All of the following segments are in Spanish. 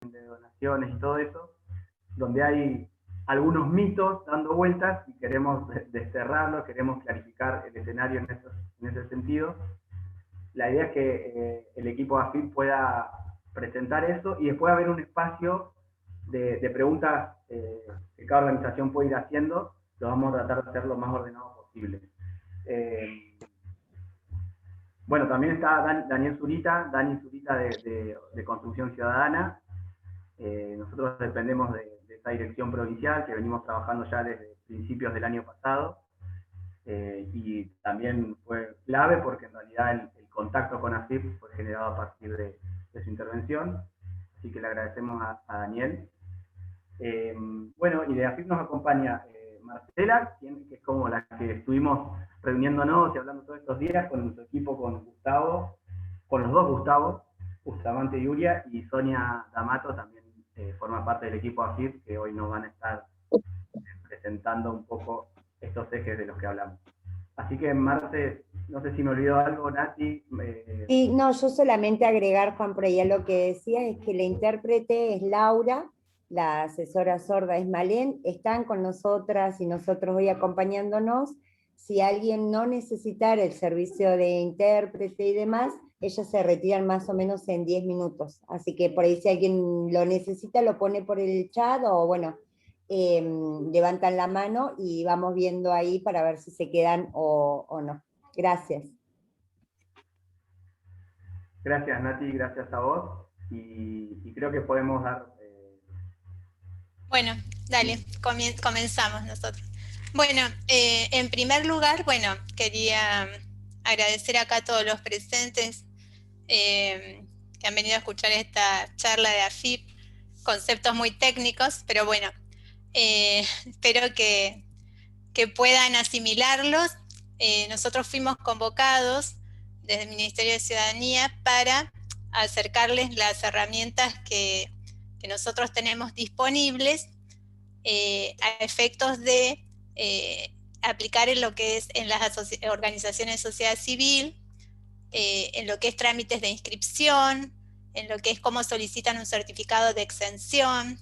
de donaciones y todo eso, donde hay algunos mitos dando vueltas y queremos desterrarlos, queremos clarificar el escenario en ese sentido. La idea es que el equipo de AFIP pueda presentar eso y después haber un espacio de preguntas que cada organización puede ir haciendo. Lo vamos a tratar de hacer lo más ordenado posible. Bueno, también está Dani Zurita de Construcción Ciudadana. Nosotros dependemos de esa dirección provincial que venimos trabajando ya desde principios del año pasado. Y también fue clave porque en realidad el contacto con AFIP fue generado a partir de su intervención. Así que le agradecemos a Daniel. Bueno, y de AFIP nos acompaña Marcela, que es como la que estuvimos reuniéndonos y hablando todos estos días con nuestro equipo, con Gustavo, con los dos Gustavos, Bustamante y Uria, y Sonia D'Amato también forma parte del equipo AFIP, que hoy nos van a estar presentando un poco estos ejes de los que hablamos. Así que, Marce, no sé si me olvidó algo, Nati. Sí, no, yo solamente agregar, Juan, por ahí a lo que decía, es que la intérprete es Laura, la asesora sorda es Malén, están con nosotras y nosotros hoy acompañándonos. Si alguien no necesitara el servicio de intérprete y demás, ellas se retiran más o menos en 10 minutos. Así que por ahí si alguien lo necesita, lo pone por el chat o bueno, levantan la mano y vamos viendo ahí para ver si se quedan o no. Gracias. Gracias, Nati, gracias a vos. Y creo que podemos dar... Bueno, dale, comenzamos nosotros. Bueno, en primer lugar, bueno, quería agradecer acá a todos los presentes que han venido a escuchar esta charla de AFIP, conceptos muy técnicos, pero bueno, espero que puedan asimilarlos. Nosotros fuimos convocados desde el Ministerio de Ciudadanía para acercarles las herramientas que nosotros tenemos disponibles a efectos de aplicar en lo que es en las organizaciones de sociedad civil, en lo que es trámites de inscripción, en lo que es cómo solicitan un certificado de exención,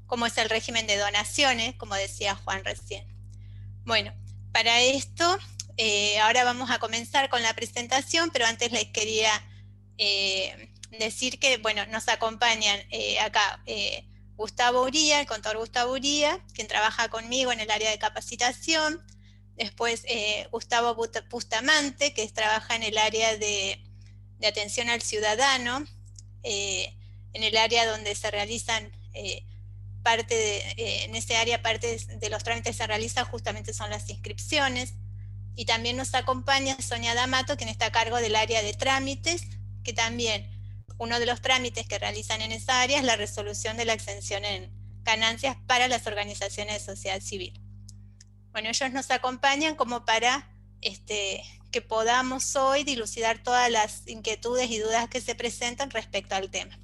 cómo es el régimen de donaciones, como decía Juan recién. Bueno, para esto, ahora vamos a comenzar con la presentación, pero antes les quería decir que, bueno, nos acompañan acá Gustavo Uría, el contador Gustavo Uría, quien trabaja conmigo en el área de capacitación. Después Gustavo Bustamante, que trabaja en el área de atención al ciudadano, en el área donde se realizan en ese área parte de los trámites se realizan justamente son las inscripciones. Y también nos acompaña Sonia D'Amato, quien está a cargo del área de trámites, que también uno de los trámites que realizan en esa área es la resolución de la exención en ganancias para las organizaciones de sociedad civil. Bueno, ellos nos acompañan como para que podamos hoy dilucidar todas las inquietudes y dudas que se presentan respecto al tema.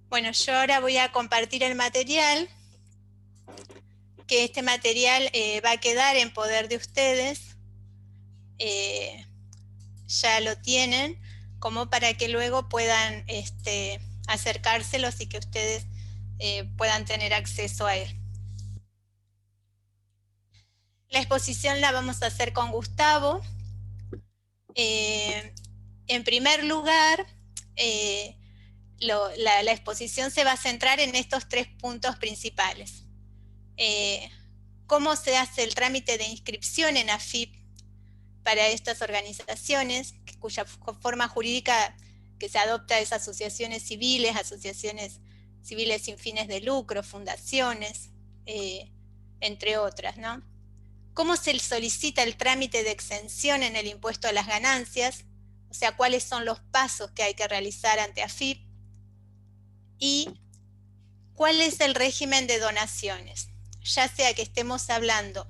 Bueno, yo ahora voy a compartir el material, que este material va a quedar en poder de ustedes, ya lo tienen, como para que luego puedan acercárselos y que ustedes puedan tener acceso a él. La exposición la vamos a hacer con Gustavo. En primer lugar, la exposición se va a centrar en estos 3 puntos principales. Cómo se hace el trámite de inscripción en AFIP para estas organizaciones, cuya forma jurídica que se adopta es asociaciones civiles sin fines de lucro, fundaciones, entre otras, ¿no? Cómo se solicita el trámite de exención en el impuesto a las ganancias, o sea, cuáles son los pasos que hay que realizar ante AFIP, y cuál es el régimen de donaciones, ya sea que estemos hablando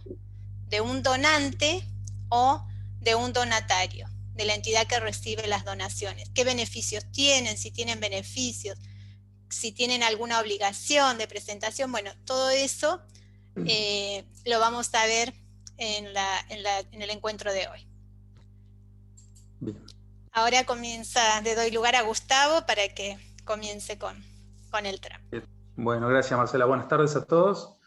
de un donante o de un donatario, de la entidad que recibe las donaciones. ¿Qué beneficios tienen? Si tienen beneficios, si tienen alguna obligación de presentación. Bueno, todo eso lo vamos a ver en el encuentro de hoy. Bien. Ahora le doy lugar a Gustavo para que comience con el trámite. Bueno, gracias Marcela. Buenas tardes a todos.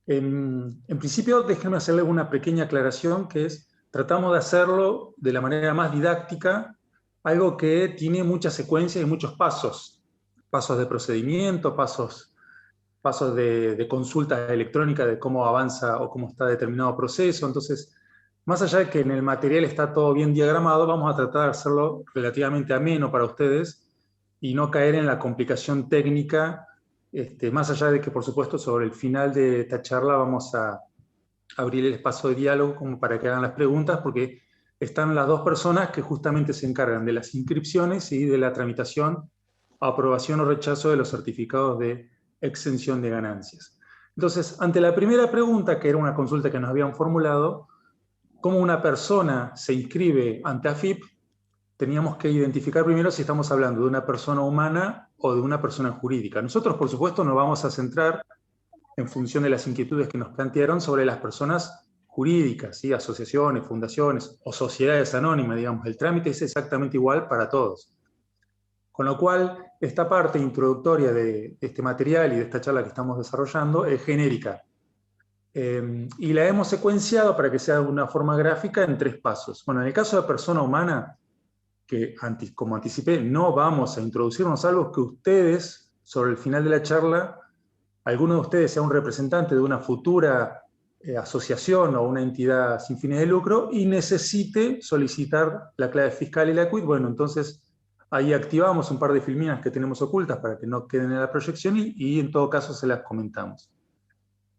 En principio, déjenme hacerles una pequeña aclaración, que es, tratamos de hacerlo de la manera más didáctica, algo que tiene muchas secuencias y muchos pasos. Pasos de procedimiento, pasos de consulta electrónica de cómo avanza o cómo está determinado proceso. Entonces, más allá de que en el material está todo bien diagramado, vamos a tratar de hacerlo relativamente ameno para ustedes y no caer en la complicación técnica, más allá de que, por supuesto, sobre el final de esta charla vamos a abrir el espacio de diálogo como para que hagan las preguntas, porque están las dos personas que justamente se encargan de las inscripciones y de la tramitación, aprobación o rechazo de los certificados de exención de ganancias. Entonces, ante la primera pregunta, que era una consulta que nos habían formulado, ¿cómo una persona se inscribe ante AFIP? Teníamos que identificar primero si estamos hablando de una persona humana o de una persona jurídica. Nosotros, por supuesto, nos vamos a centrar, en función de las inquietudes que nos plantearon, sobre las personas jurídicas, ¿sí? Asociaciones, fundaciones o sociedades anónimas, digamos. El trámite es exactamente igual para todos. Con lo cual, esta parte introductoria de este material y de esta charla que estamos desarrollando es genérica. Y la hemos secuenciado para que sea de una forma gráfica en 3 pasos. Bueno, en el caso de persona humana, que como anticipé, no vamos a introducirnos, algo que ustedes, sobre el final de la charla, alguno de ustedes sea un representante de una futura asociación o una entidad sin fines de lucro y necesite solicitar la clave fiscal y la quit. Bueno, entonces ahí activamos un par de filminas que tenemos ocultas para que no queden en la proyección y en todo caso se las comentamos.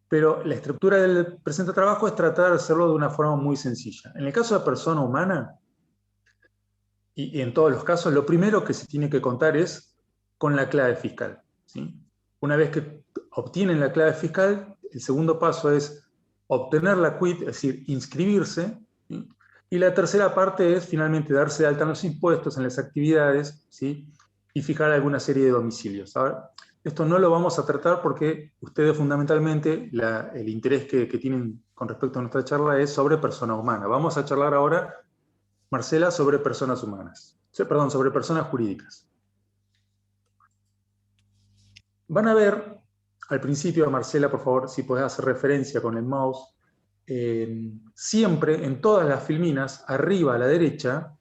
Pero la estructura del presente trabajo es tratar de hacerlo de una forma muy sencilla. En el caso de persona humana, y en todos los casos, lo primero que se tiene que contar es con la clave fiscal, ¿sí? Una vez que obtienen la clave fiscal, el segundo paso es obtener la quit, es decir, inscribirse, ¿sí? Y la tercera parte es finalmente darse de alta en los impuestos, en las actividades, ¿sí? Y fijar alguna serie de domicilios. Ahora, esto no lo vamos a tratar porque ustedes fundamentalmente el interés que tienen con respecto a nuestra charla es sobre persona humana. Vamos a charlar ahora, Marcela, sobre personas humanas. Perdón, sobre personas jurídicas. Van a ver, al principio, Marcela, por favor, si podés hacer referencia con el mouse, siempre en todas las filminas, arriba a la derecha,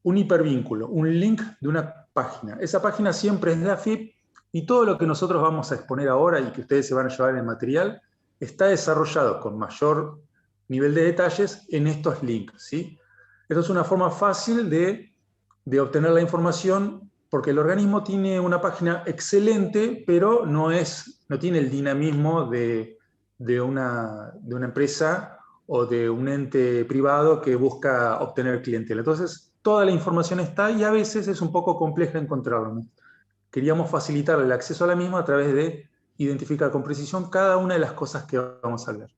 un hipervínculo, un link de una página. Esa página siempre es de AFIP y todo lo que nosotros vamos a exponer ahora y que ustedes se van a llevar en el material está desarrollado con mayor nivel de detalles en estos links, ¿sí? Esto es una forma fácil de obtener la información, porque el organismo tiene una página excelente, pero no tiene el dinamismo de una empresa o de un ente privado que busca obtener clientela. Entonces, toda la información está y a veces es un poco compleja encontrarla, ¿no? Queríamos facilitar el acceso a la misma a través de identificar con precisión cada una de las cosas que vamos a hablar.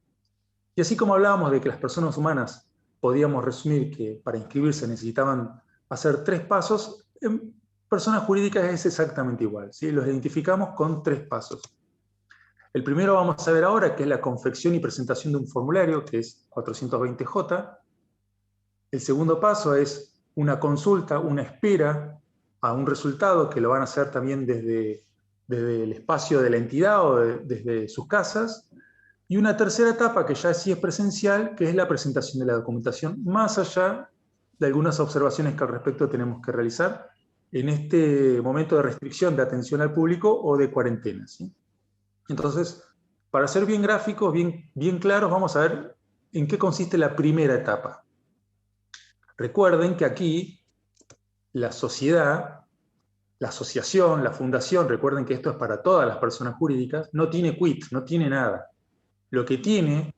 Y así como hablábamos de que las personas humanas podíamos resumir que para inscribirse necesitaban hacer 3 pasos, en personas jurídicas es exactamente igual, ¿sí? Los identificamos con 3 pasos. El primero vamos a ver ahora, que es la confección y presentación de un formulario, que es 420J. El segundo paso es una consulta, una espera a un resultado, que lo van a hacer también desde el espacio de la entidad o desde sus casas. Y una tercera etapa, que ya sí es presencial, que es la presentación de la documentación, más allá de algunas observaciones que al respecto tenemos que realizar en este momento de restricción de atención al público o de cuarentena, ¿sí? Entonces, para ser bien gráficos, bien claros, vamos a ver en qué consiste la primera etapa. Recuerden que aquí la sociedad, la asociación, la fundación, recuerden que esto es para todas las personas jurídicas, no tiene quit, no tiene nada. Lo que tiene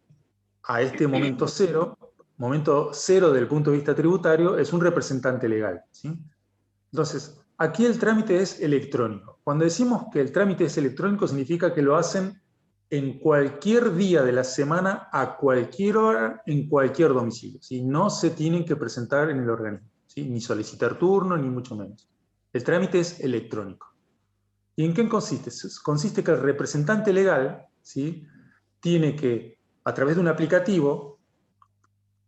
a este momento cero desde el punto de vista tributario, es un representante legal, ¿sí? Entonces, aquí el trámite es electrónico. Cuando decimos que el trámite es electrónico, significa que lo hacen en cualquier día de la semana, a cualquier hora, en cualquier domicilio, ¿sí? No se tienen que presentar en el organismo, ¿sí? Ni solicitar turno, ni mucho menos. El trámite es electrónico. ¿Y en qué consiste? Consiste que el representante legal, ¿sí?, tiene que, a través de un aplicativo,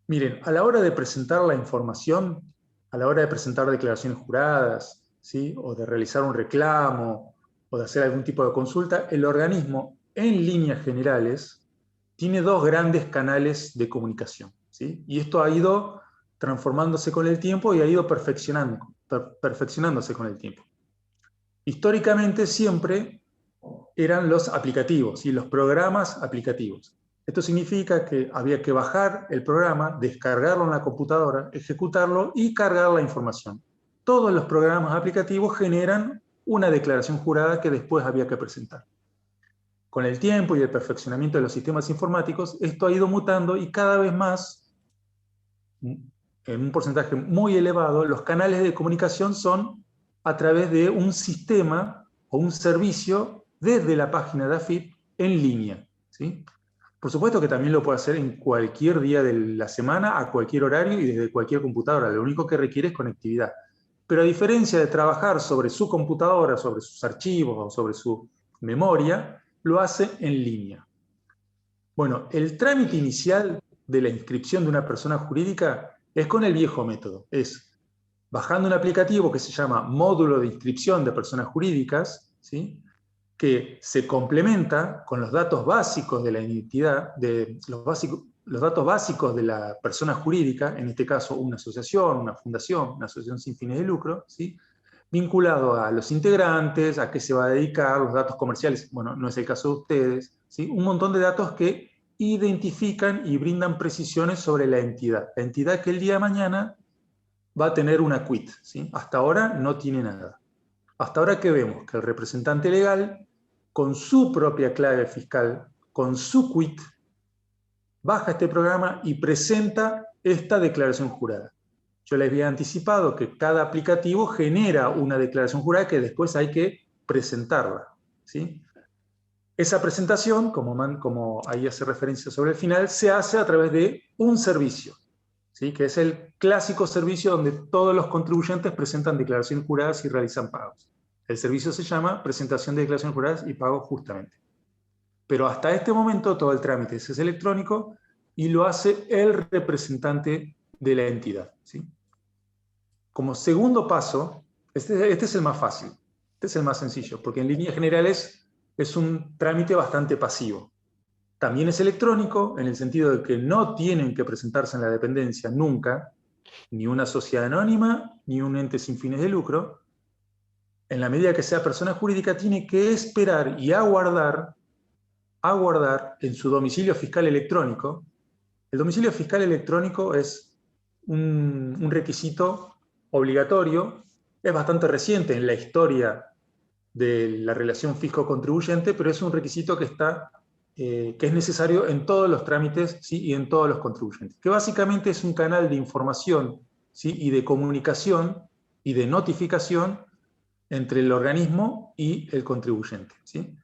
miren, a la hora de presentar la información, a la hora de presentar declaraciones juradas, ¿sí? O de realizar un reclamo, o de hacer algún tipo de consulta, el organismo, en líneas generales, tiene dos grandes canales de comunicación, ¿sí? Y esto ha ido transformándose con el tiempo y ha ido perfeccionándose con el tiempo. Históricamente siempre eran los aplicativos y los programas aplicativos. Esto significa que había que bajar el programa, descargarlo en la computadora, ejecutarlo y cargar la información. Todos los programas aplicativos generan una declaración jurada que después había que presentar. Con el tiempo y el perfeccionamiento de los sistemas informáticos, esto ha ido mutando y cada vez más, en un porcentaje muy elevado, los canales de comunicación son a través de un sistema o un servicio desde la página de AFIP en línea, ¿sí? Por supuesto que también lo puede hacer en cualquier día de la semana, a cualquier horario y desde cualquier computadora. Lo único que requiere es conectividad. Pero a diferencia de trabajar sobre su computadora, sobre sus archivos o sobre su memoria, lo hace en línea. Bueno, el trámite inicial de la inscripción de una persona jurídica es con el viejo método. Es bajando un aplicativo que se llama Módulo de Inscripción de Personas Jurídicas, ¿sí? Que se complementa con los datos básicos de la identidad, los datos básicos de la persona jurídica, en este caso una asociación, una fundación, una asociación sin fines de lucro, ¿sí? Vinculado a los integrantes, a qué se va a dedicar, los datos comerciales, bueno, no es el caso de ustedes, ¿sí? Un montón de datos que identifican y brindan precisiones sobre la entidad que el día de mañana va a tener una quit, ¿sí? Hasta ahora no tiene nada. Hasta ahora que vemos que el representante legal, con su propia clave fiscal, con su quit, baja este programa y presenta esta declaración jurada. Yo les había anticipado que cada aplicativo genera una declaración jurada que después hay que presentarla, ¿sí? Esa presentación, como ahí hace referencia sobre el final, se hace a través de un servicio, ¿sí? Que es el clásico servicio donde todos los contribuyentes presentan declaraciones juradas y realizan pagos. El servicio se llama presentación de declaraciones juradas y pagos justamente. Pero hasta este momento todo el trámite es electrónico y lo hace el representante de la entidad, ¿sí? Como segundo paso, este es el más fácil, este es el más sencillo, porque en líneas generales es un trámite bastante pasivo. También es electrónico en el sentido de que no tienen que presentarse en la dependencia nunca, ni una sociedad anónima, ni un ente sin fines de lucro. En la medida que sea persona jurídica, tiene que esperar y aguardar en su domicilio fiscal electrónico. El domicilio fiscal electrónico es un requisito obligatorio, es bastante reciente en la historia de la relación fisco-contribuyente, pero es un requisito que es necesario en todos los trámites, ¿sí? Y en todos los contribuyentes, que básicamente es un canal de información, ¿sí? Y de comunicación y de notificación entre el organismo y el contribuyente, ¿sí?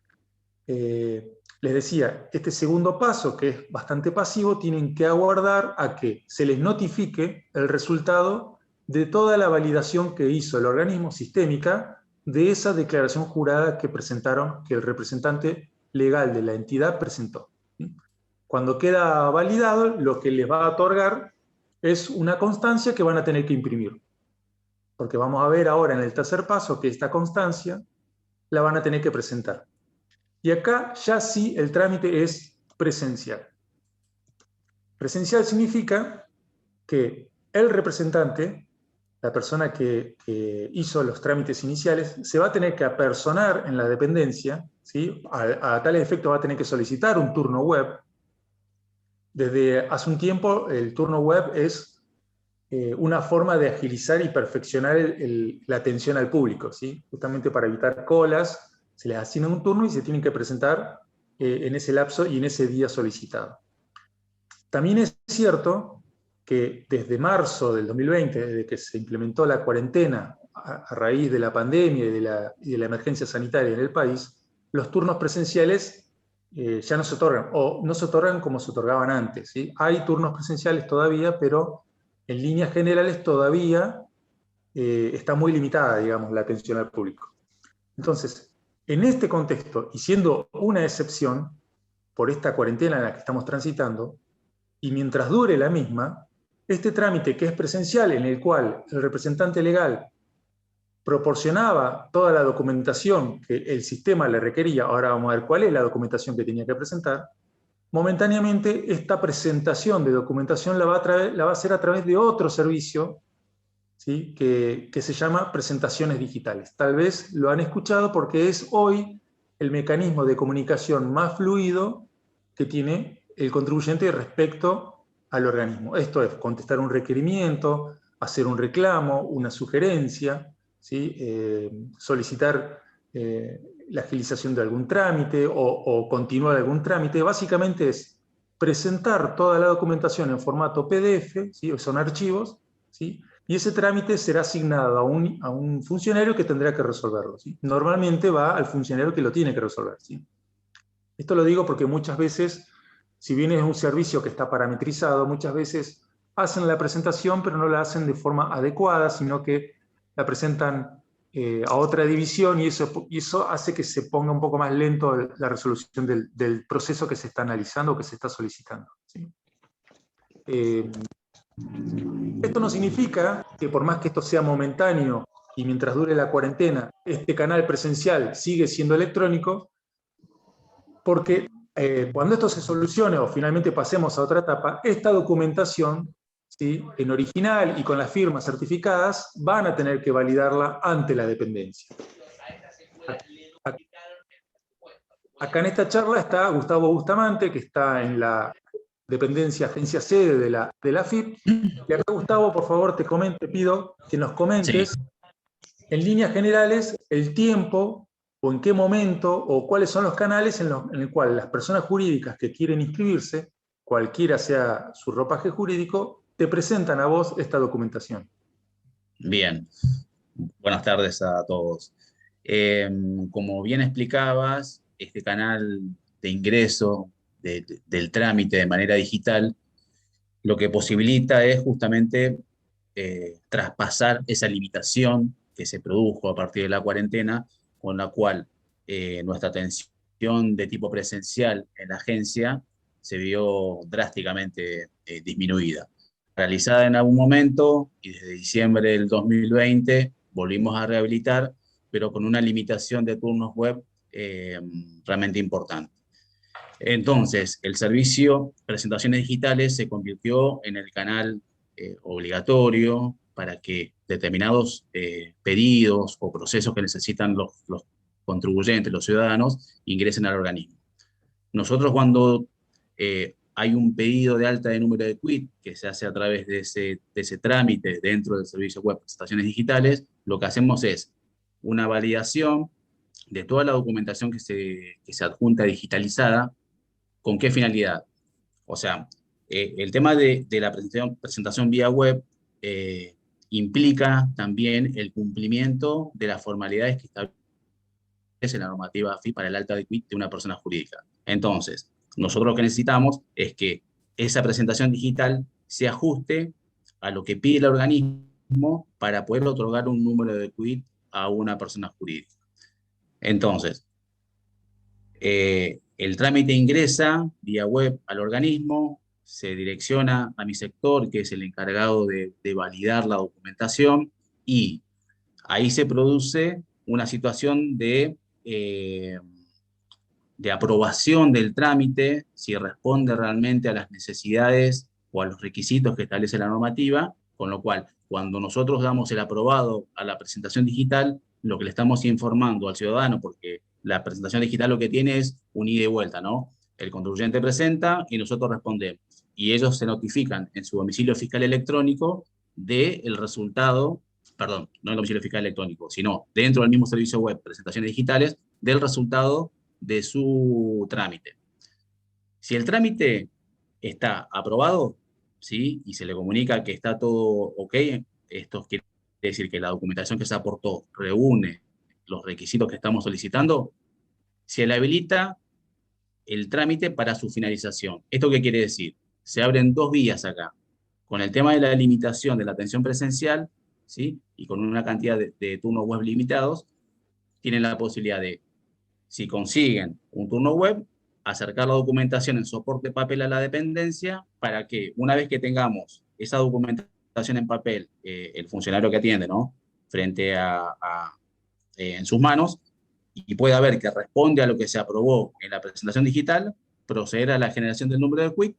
Les decía, este segundo paso, que es bastante pasivo, tienen que aguardar a que se les notifique el resultado de toda la validación que hizo el organismo sistémica de esa declaración jurada que presentaron, que el representante legal de la entidad presentó. Cuando queda validado, lo que les va a otorgar es una constancia que van a tener que imprimir. Porque vamos a ver ahora en el tercer paso que esta constancia la van a tener que presentar. Y acá ya sí el trámite es presencial. Presencial significa que el representante, la persona que hizo los trámites iniciales, se va a tener que apersonar en la dependencia, ¿sí? A tal efecto va a tener que solicitar un turno web. Desde hace un tiempo el turno web es una forma de agilizar y perfeccionar la atención al público, ¿sí? Justamente para evitar colas, se les asigna un turno y se tienen que presentar en ese lapso y en ese día solicitado. También es cierto que desde marzo del 2020, desde que se implementó la cuarentena a raíz de la pandemia y de la emergencia sanitaria en el país, los turnos presenciales ya no se otorgan, o no se otorgan como se otorgaban antes, ¿sí? Hay turnos presenciales todavía, pero en líneas generales todavía está muy limitada, digamos, la atención al público. Entonces, en este contexto, y siendo una excepción por esta cuarentena en la que estamos transitando, y mientras dure la misma, este trámite que es presencial, en el cual el representante legal proporcionaba toda la documentación que el sistema le requería, ahora vamos a ver cuál es la documentación que tenía que presentar, momentáneamente esta presentación de documentación la va a hacer a través de otro servicio, ¿sí? que se llama presentaciones digitales. Tal vez lo han escuchado porque es hoy el mecanismo de comunicación más fluido que tiene el contribuyente respecto al organismo. Esto es contestar un requerimiento, hacer un reclamo, una sugerencia, ¿sí? Solicitar la agilización de algún trámite o continuar algún trámite. Básicamente es presentar toda la documentación en formato PDF, ¿sí? Son archivos, ¿sí? Y ese trámite será asignado a un funcionario que tendrá que resolverlo, ¿sí? Normalmente va al funcionario que lo tiene que resolver, ¿sí? Esto lo digo porque muchas veces, si bien es un servicio que está parametrizado, muchas veces hacen la presentación, pero no la hacen de forma adecuada, sino que la presentan a otra división, y eso hace que se ponga un poco más lento la resolución del proceso que se está analizando o que se está solicitando, ¿sí? Esto no significa que, por más que esto sea momentáneo y mientras dure la cuarentena, este canal presencial sigue siendo electrónico, porque cuando esto se solucione o finalmente pasemos a otra etapa, esta documentación, ¿sí? En original y con las firmas certificadas, van a tener que validarla ante la dependencia. Acá en esta charla está Gustavo Bustamante, que está en la dependencia, agencia sede de la AFIP. Y acá, Gustavo, por favor, te pido que nos comentes, sí, en líneas generales, el tiempo o en qué momento o cuáles son los canales en el cual las personas jurídicas que quieren inscribirse, cualquiera sea su ropaje jurídico, te presentan a vos esta documentación. Bien, buenas tardes a todos. Como bien explicabas, este canal de ingreso del trámite de manera digital, lo que posibilita es justamente traspasar esa limitación que se produjo a partir de la cuarentena, con la cual nuestra atención de tipo presencial en la agencia se vio drásticamente disminuida. Realizada en algún momento, y desde diciembre del 2020 volvimos a rehabilitar, pero con una limitación de turnos web realmente importante. Entonces, el servicio Presentaciones Digitales se convirtió en el canal obligatorio para que determinados pedidos o procesos que necesitan los contribuyentes, los ciudadanos, ingresen al organismo. Nosotros, cuando hay un pedido de alta de número de quit que se hace a través de ese trámite dentro del servicio web Presentaciones Digitales, lo que hacemos es una validación de toda la documentación que se adjunta digitalizada. ¿Con qué finalidad? O sea, el tema de la presentación vía web implica también el cumplimiento de las formalidades que establece la normativa AFIP para el alta de quit de una persona jurídica. Entonces, nosotros lo que necesitamos es que esa presentación digital se ajuste a lo que pide el organismo para poder otorgar un número de quit a una persona jurídica. Entonces, el trámite ingresa vía web al organismo, se direcciona a mi sector, que es el encargado de validar la documentación, y ahí se produce una situación de aprobación del trámite, si responde realmente a las necesidades o a los requisitos que establece la normativa, con lo cual, cuando nosotros damos el aprobado a la presentación digital, lo que le estamos informando al ciudadano, porque la presentación digital lo que tiene es un ida y vuelta, ¿no? El contribuyente presenta y nosotros respondemos. Y ellos se notifican en su domicilio fiscal electrónico del resultado, perdón, no el domicilio fiscal electrónico, sino dentro del mismo servicio web, presentaciones digitales, del resultado de su trámite. Si el trámite está aprobado, ¿sí? Y se le comunica que está todo ok, esto quiere decir que la documentación que se aportó reúne los requisitos que estamos solicitando, se le habilita el trámite para su finalización. ¿Esto qué quiere decir? Se abren 2 vías acá. Con el tema de la limitación de la atención presencial, ¿sí? Y con una cantidad de turnos web limitados, tienen la posibilidad de, si consiguen un turno web, acercar la documentación en soporte papel a la dependencia para que, una vez que tengamos esa documentación en papel, el funcionario que atiende, ¿no? Frente en sus manos, y pueda ver que responde a lo que se aprobó en la presentación digital, proceder a la generación del número de quit,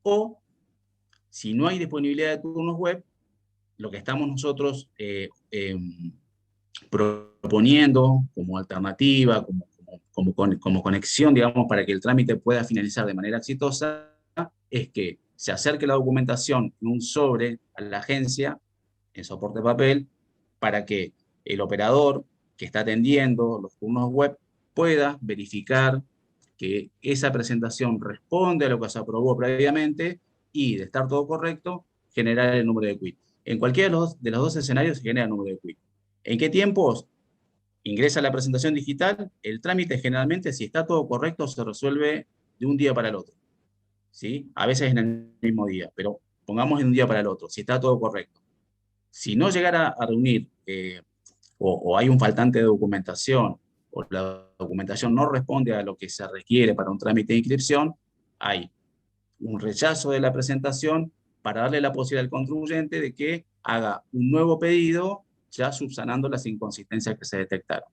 o si no hay disponibilidad de turnos web, lo que estamos nosotros proponiendo como alternativa, como conexión, digamos, para que el trámite pueda finalizar de manera exitosa, es que se acerque la documentación en un sobre a la agencia, en soporte de papel, para que el operador que está atendiendo los turnos web pueda verificar que esa presentación responde a lo que se aprobó previamente y, de estar todo correcto, generar el número de quit. En cualquiera de los dos escenarios se genera el número de quit. ¿En qué tiempos? Ingresa la presentación digital, el trámite generalmente, si está todo correcto, se resuelve de un día para el otro, ¿sí? A veces en el mismo día, pero pongamos en un día para el otro, si está todo correcto. Si no llegara a reunir o hay un faltante de documentación, o la documentación no responde a lo que se requiere para un trámite de inscripción, hay un rechazo de la presentación para darle la posibilidad al contribuyente de que haga un nuevo pedido, ya subsanando las inconsistencias que se detectaron.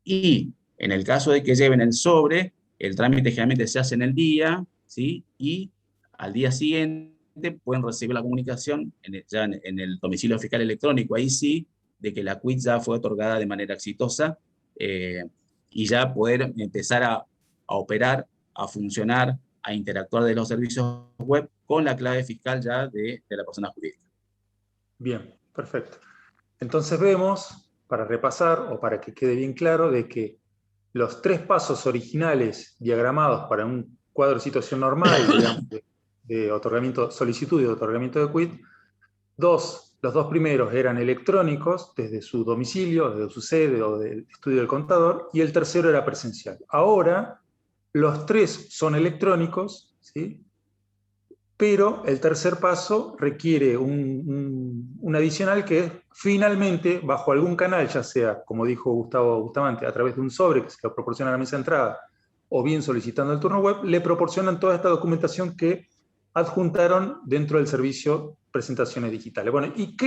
Y en el caso de que lleven el sobre, el trámite generalmente se hace en el día, ¿sí? Y al día siguiente pueden recibir la comunicación ya en el domicilio fiscal electrónico, ahí sí, de que la quit ya fue otorgada de manera exitosa, y ya poder empezar a operar, a funcionar, a interactuar de los servicios web con la clave fiscal ya de la persona jurídica. Bien, perfecto. Entonces vemos, para repasar o para que quede bien claro, de que los 3 pasos originales diagramados para un cuadro de situación normal, digamos, de otorgamiento, solicitud y de otorgamiento de quit, los 2 primeros eran electrónicos, desde su domicilio, desde su sede o del estudio del contador, y el tercero era presencial. Ahora, los 3 son electrónicos, ¿sí? Pero el tercer paso requiere un adicional que es, finalmente, bajo algún canal, ya sea, como dijo Gustavo Bustamante, a través de un sobre que se lo proporciona a la mesa de entrada, o bien solicitando el turno web, le proporcionan toda esta documentación que adjuntaron dentro del servicio presentaciones digitales. Bueno, ¿y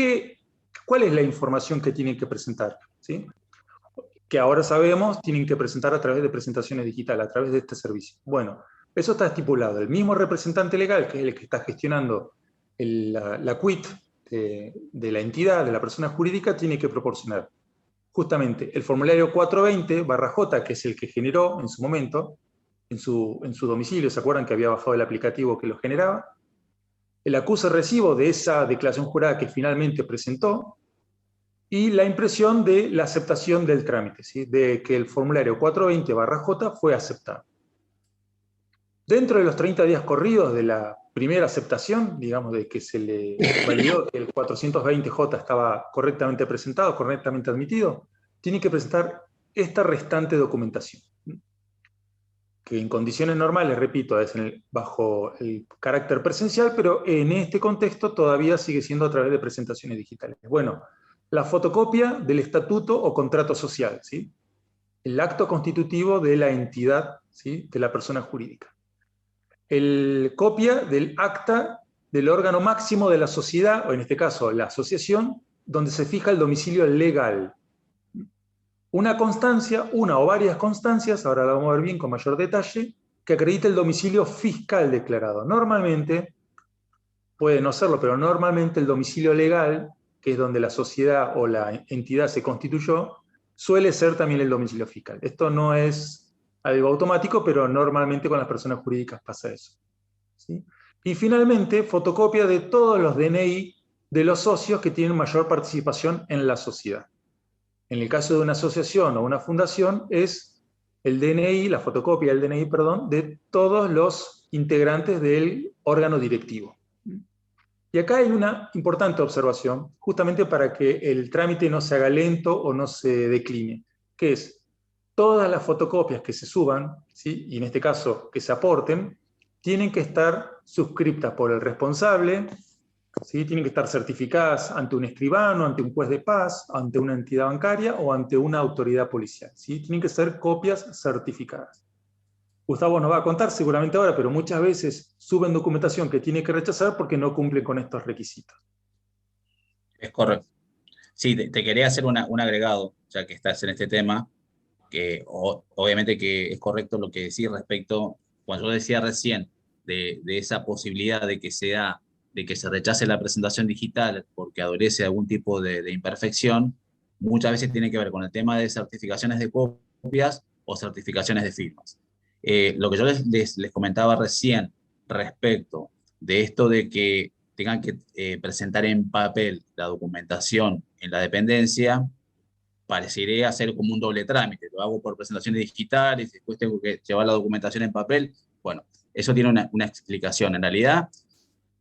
cuál es la información que tienen que presentar? ¿Sí? Que ahora sabemos tienen que presentar a través de presentaciones digitales, a través de este servicio. Bueno, eso está estipulado. El mismo representante legal, que es el que está gestionando la quit de la entidad, de la persona jurídica, tiene que proporcionar justamente el formulario 420/J, que es el que generó en su momento, en su domicilio. ¿Se acuerdan que había bajado el aplicativo que lo generaba? El acuse recibo de esa declaración jurada que finalmente presentó, y la impresión de la aceptación del trámite, ¿sí? De que el formulario 420/J fue aceptado. Dentro de los 30 días corridos de la primera aceptación, digamos, de que se le validó que el 420J estaba correctamente presentado, correctamente admitido, tiene que presentar esta restante documentación, que en condiciones normales, repito, es bajo el carácter presencial, pero en este contexto todavía sigue siendo a través de presentaciones digitales. Bueno, la fotocopia del estatuto o contrato social, ¿sí? El acto constitutivo de la entidad, ¿sí? De la persona jurídica. Copia del acta del órgano máximo de la sociedad, o en este caso la asociación, donde se fija el domicilio legal. Una constancia, una o varias constancias, ahora la vamos a ver bien con mayor detalle, que acredite el domicilio fiscal declarado. Normalmente, puede no serlo, pero normalmente el domicilio legal, que es donde la sociedad o la entidad se constituyó, suele ser también el domicilio fiscal. Esto no es algo automático, pero normalmente con las personas jurídicas pasa eso, ¿sí? Y finalmente, fotocopia de todos los DNI de los socios que tienen mayor participación en la sociedad. En el caso de una asociación o una fundación, es el DNI, la fotocopia del DNI, perdón, de todos los integrantes del órgano directivo. Y acá hay una importante observación, justamente para que el trámite no se haga lento o no se decline, que es todas las fotocopias que se suban, ¿sí? Y en este caso que se aporten, tienen que estar suscriptas por el responsable, ¿sí? Tienen que estar certificadas ante un escribano, ante un juez de paz, ante una entidad bancaria o ante una autoridad policial, ¿sí? Tienen que ser copias certificadas. Gustavo nos va a contar seguramente ahora, pero muchas veces suben documentación que tiene que rechazar porque no cumplen con estos requisitos. Es correcto. Sí, te quería hacer un agregado, ya que estás en este tema, que obviamente que es correcto lo que decís respecto, cuando yo decía recién, de esa posibilidad de que de que se rechace la presentación digital porque adolece algún tipo de imperfección, muchas veces tiene que ver con el tema de certificaciones de copias o certificaciones de firmas. Lo que yo les comentaba recién respecto de esto de que tengan que presentar en papel la documentación en la dependencia, parecería hacer como un doble trámite. Lo hago por presentaciones digitales, después tengo que llevar la documentación en papel. Bueno, eso tiene una explicación. En realidad,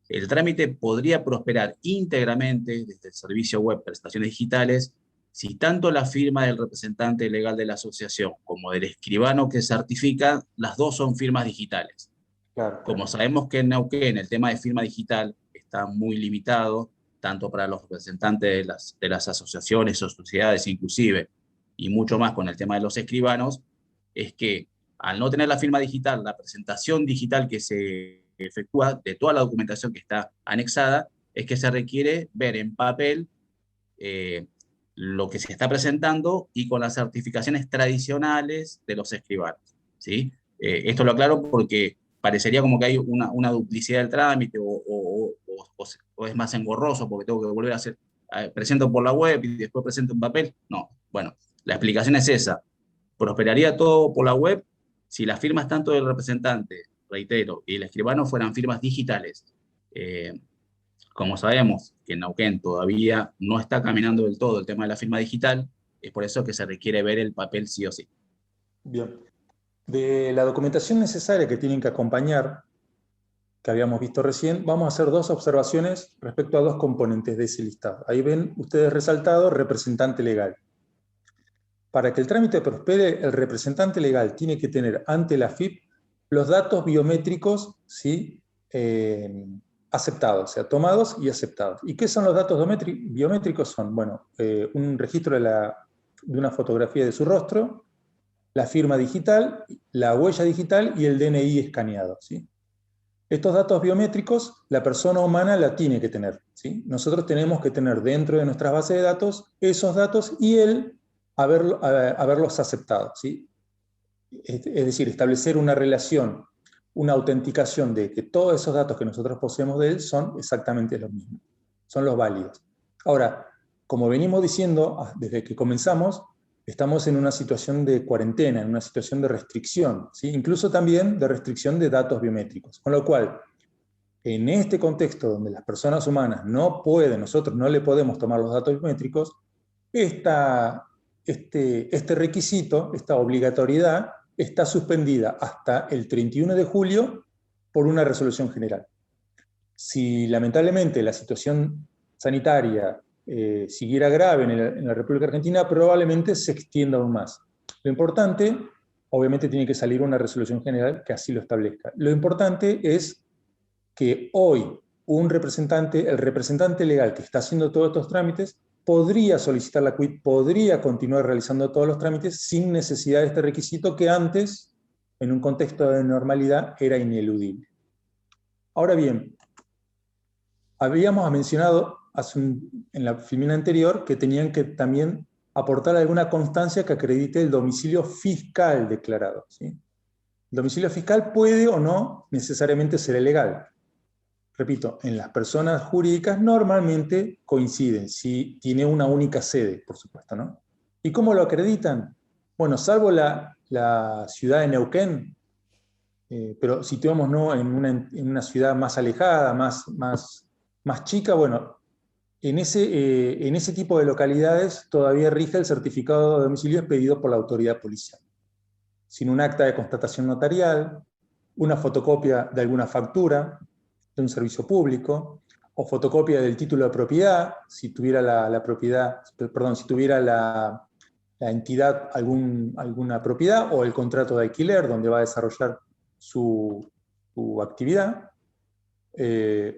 el trámite podría prosperar íntegramente desde el servicio web Presentaciones Digitales si tanto la firma del representante legal de la asociación como del escribano que certifica, las dos son firmas digitales. Claro. Como sabemos que en Neuquén el tema de firma digital está muy limitado, tanto para los representantes de las asociaciones o sociedades inclusive, y mucho más con el tema de los escribanos, es que al no tener la firma digital, la presentación digital que se efectúa de toda la documentación que está anexada, es que se requiere ver en papel lo que se está presentando y con las certificaciones tradicionales de los escribanos, ¿sí? Esto lo aclaro porque parecería como que hay una duplicidad del trámite o es más engorroso porque tengo que volver a hacer, presento por la web y después presento en papel. No, bueno, la explicación es esa. Prosperaría todo por la web si las firmas tanto del representante, reitero, y el escribano fueran firmas digitales. Como sabemos que en Neuquén todavía no está caminando del todo el tema de la firma digital, es por eso que se requiere ver el papel sí o sí. Bien. De la documentación necesaria que tienen que acompañar, que habíamos visto recién, vamos a hacer dos observaciones respecto a dos componentes de ese listado. Ahí ven ustedes resaltado representante legal. Para que el trámite prospere, el representante legal tiene que tener ante la FIP los datos biométricos, ¿sí? Aceptados, o sea, tomados y aceptados. ¿Y qué son los datos biométricos? Son, bueno, un registro de una fotografía de su rostro, la firma digital, la huella digital y el DNI escaneado, ¿sí? Estos datos biométricos la persona humana la tiene que tener, ¿sí? Nosotros tenemos que tener dentro de nuestras bases de datos esos datos y él haberlos aceptado, ¿sí? Es decir, establecer una relación, una autenticación de que todos esos datos que nosotros poseemos de él son exactamente los mismos, son los válidos. Ahora, como venimos diciendo desde que comenzamos, estamos en una situación de cuarentena, en una situación de restricción, ¿sí? Incluso también de restricción de datos biométricos. Con lo cual, en este contexto donde las personas humanas no pueden, nosotros no le podemos tomar los datos biométricos, este requisito, esta obligatoriedad, está suspendida hasta el 31 de julio por una resolución general. Si lamentablemente la situación sanitaria siguiera grave en la República Argentina, probablemente se extienda aún más. Lo importante, obviamente tiene que salir una resolución general que así lo establezca. Lo importante es que hoy el representante legal que está haciendo todos estos trámites, podría solicitar la quit, podría continuar realizando todos los trámites sin necesidad de este requisito que antes, en un contexto de normalidad, era ineludible. Ahora bien, habíamos mencionado en la filmina anterior que tenían que también aportar alguna constancia que acredite el domicilio fiscal declarado, ¿sí? El domicilio fiscal puede o no necesariamente ser ilegal. Repito, en las personas jurídicas normalmente coinciden, si tiene una única sede, por supuesto, ¿no? ¿Y cómo lo acreditan? Bueno, salvo la ciudad de Neuquén, pero situémonos en una ciudad más alejada, más chica, bueno, en ese tipo de localidades todavía rige el certificado de domicilio expedido por la autoridad policial, sin un acta de constatación notarial, una fotocopia de alguna factura, de un servicio público, o fotocopia del título de propiedad, si tuviera si tuviera la entidad alguna propiedad, o el contrato de alquiler donde va a desarrollar su actividad,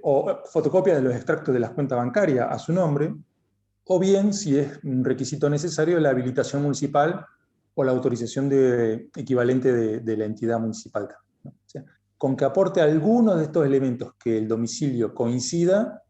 o fotocopia de los extractos de las cuentas bancarias a su nombre, o bien, si es un requisito necesario, la habilitación municipal o la autorización equivalente de la entidad municipal, ¿no? O sea, con que aporte alguno de estos elementos que el domicilio coincida,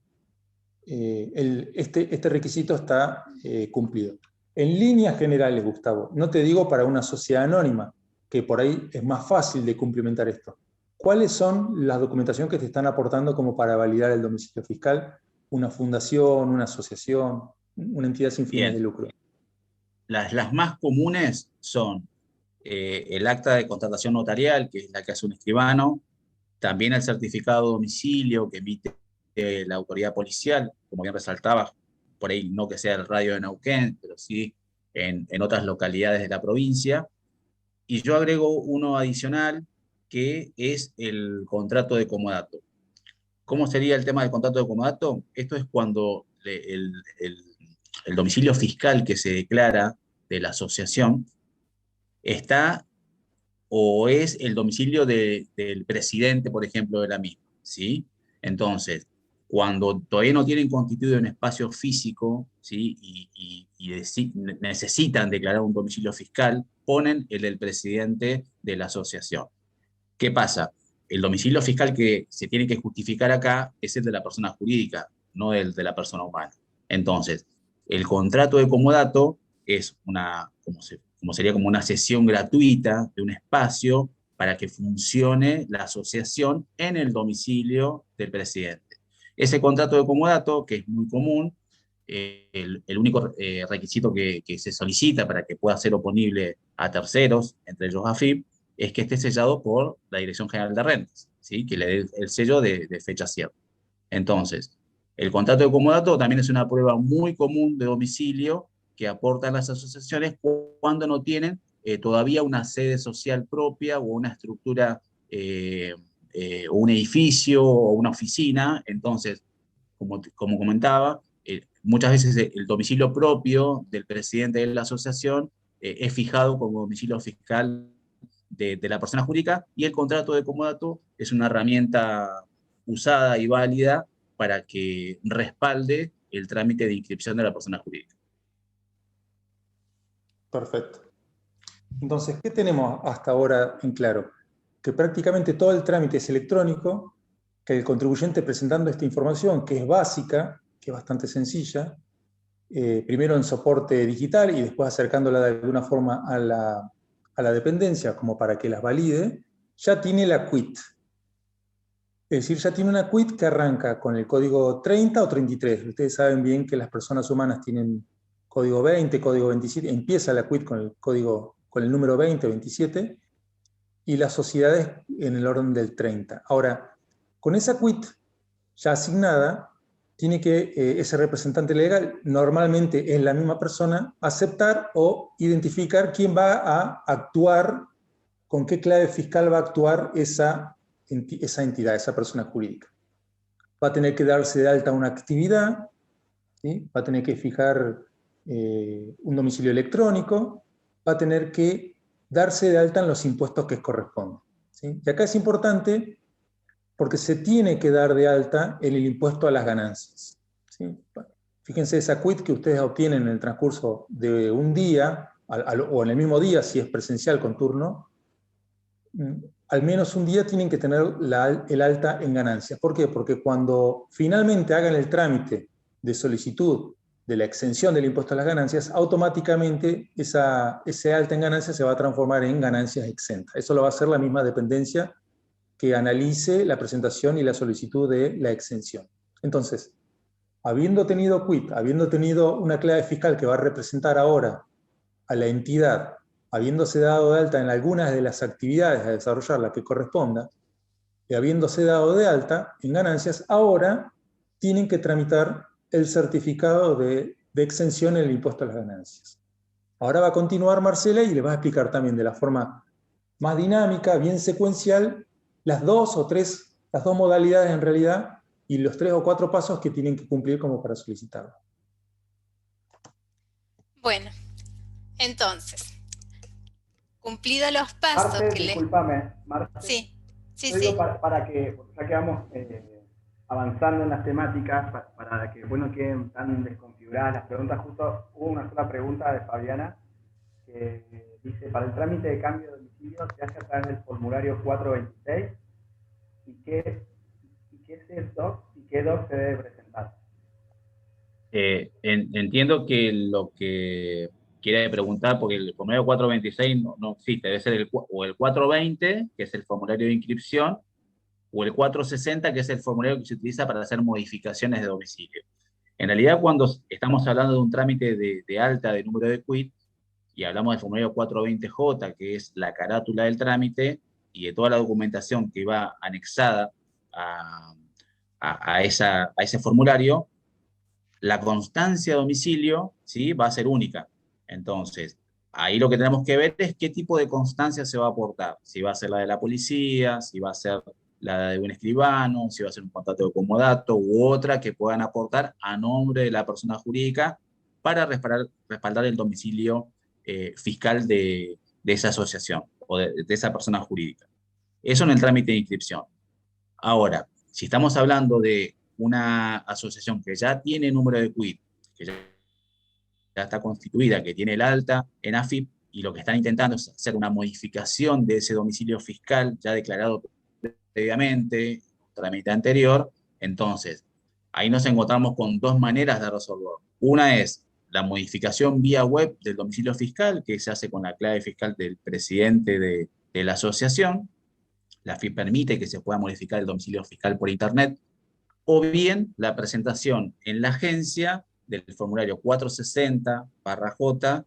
este requisito está cumplido. En líneas generales, Gustavo, no te digo para una sociedad anónima, que por ahí es más fácil de cumplimentar esto. ¿Cuáles son las documentaciones que te están aportando como para validar el domicilio fiscal? Una fundación, una asociación, una entidad sin fines de Bien, lucro. las más comunes son el acta de contratación notarial, que es la que hace un escribano, también el certificado de domicilio que emite la autoridad policial, como bien resaltaba, por ahí no que sea el radio de Neuquén, pero sí en otras localidades de la provincia. Y yo agrego uno adicional, que es el contrato de comodato. ¿Cómo sería el tema del contrato de comodato? Esto es cuando el domicilio fiscal que se declara de la asociación está o es el domicilio del presidente, por ejemplo, de la misma, ¿sí? Entonces, cuando todavía no tienen constituido un espacio físico, ¿sí? Necesitan declarar un domicilio fiscal, ponen el del presidente de la asociación. ¿Qué pasa? El domicilio fiscal que se tiene que justificar acá es el de la persona jurídica, no el de la persona humana. Entonces, el contrato de comodato es como sería como una cesión gratuita de un espacio para que funcione la asociación en el domicilio del presidente. Ese contrato de comodato, que es muy común, el único requisito que se solicita para que pueda ser oponible a terceros, entre ellos AFIP, es que esté sellado por la Dirección General de Rentas, ¿sí? Que le dé el sello de fecha cierta. Entonces, el contrato de comodato también es una prueba muy común de domicilio que aportan las asociaciones cuando no tienen todavía una sede social propia o una estructura o un edificio o una oficina. Entonces, como comentaba, muchas veces el domicilio propio del presidente de la asociación es fijado como domicilio fiscal de la persona jurídica, y el contrato de comodato es una herramienta usada y válida para que respalde el trámite de inscripción de la persona jurídica. Perfecto. Entonces, ¿qué tenemos hasta ahora en claro? Que prácticamente todo el trámite es electrónico, que el contribuyente presentando esta información, que es básica, que es bastante sencilla, primero en soporte digital y después acercándola de alguna forma a la dependencia como para que las valide, ya tiene la quit. Es decir, ya tiene una quit que arranca con el código 30 o 33. Ustedes saben bien que las personas humanas tienen código 20, código 27, empieza la quit con el código, con el número 20 o 27, y las sociedades en el orden del 30. Ahora, con esa quit ya asignada, tiene que ese representante legal, normalmente es la misma persona, aceptar o identificar quién va a actuar, con qué clave fiscal va a actuar esa entidad, esa persona jurídica. Va a tener que darse de alta una actividad, ¿sí? Va a tener que fijar un domicilio electrónico, va a tener que darse de alta en los impuestos que corresponden, ¿sí? Y acá es importante porque se tiene que dar de alta en el impuesto a las ganancias, ¿sí? Fíjense esa quit que ustedes obtienen en el transcurso de un día, o en el mismo día si es presencial con turno, al menos un día tienen que tener el alta en ganancias. ¿Por qué? Porque cuando finalmente hagan el trámite de solicitud de la exención del impuesto a las ganancias, automáticamente ese alta en ganancias se va a transformar en ganancias exentas. Eso lo va a hacer la misma dependencia que analice la presentación y la solicitud de la exención. Entonces, habiendo tenido quit, habiendo tenido una clave fiscal que va a representar ahora a la entidad, habiéndose dado de alta en algunas de las actividades a desarrollar la que corresponda, y habiéndose dado de alta en ganancias, ahora tienen que tramitar el certificado de exención en el impuesto a las ganancias. Ahora va a continuar Marcela y le va a explicar también de la forma más dinámica, bien secuencial, las dos modalidades en realidad, y los 3 o 4 pasos que tienen que cumplir como para solicitarlo. Bueno, entonces, cumplidos los pasos Marce, que les... discúlpame, Marce. Sí, sí, Yo digo sí. para que, ya que vamos avanzando en las temáticas, para que no queden tan desconfiguradas las preguntas, justo hubo una sola pregunta de Fabiana, que dice, para el trámite de cambio de domicilio se hace a través del formulario 426 y qué es el DOC y qué DOC se debe presentar. Entiendo que lo que quiere preguntar, porque el formulario 426 no existe, debe ser o el 420, que es el formulario de inscripción, o el 460, que es el formulario que se utiliza para hacer modificaciones de domicilio. En realidad, cuando estamos hablando de un trámite de alta de número de quit, y hablamos del formulario 420J, que es la carátula del trámite, y de toda la documentación que va anexada a ese formulario, la constancia de domicilio, ¿sí?, va a ser única. Entonces, ahí lo que tenemos que ver es qué tipo de constancia se va a aportar. Si va a ser la de la policía, si va a ser la de un escribano, si va a ser un contrato de comodato u otra que puedan aportar a nombre de la persona jurídica para respaldar el domicilio fiscal de esa asociación o de esa persona jurídica. Eso en el trámite de inscripción. Ahora, si estamos hablando de una asociación que ya tiene número de quit, que ya está constituida, que tiene el alta en AFIP, y lo que están intentando es hacer una modificación de ese domicilio fiscal ya declarado previamente, trámite anterior, entonces ahí nos encontramos con dos maneras de resolver. Una es la modificación vía web del domicilio fiscal, que se hace con la clave fiscal del presidente de la asociación. La AFIP permite que se pueda modificar el domicilio fiscal por internet, o bien la presentación en la agencia del formulario 460/J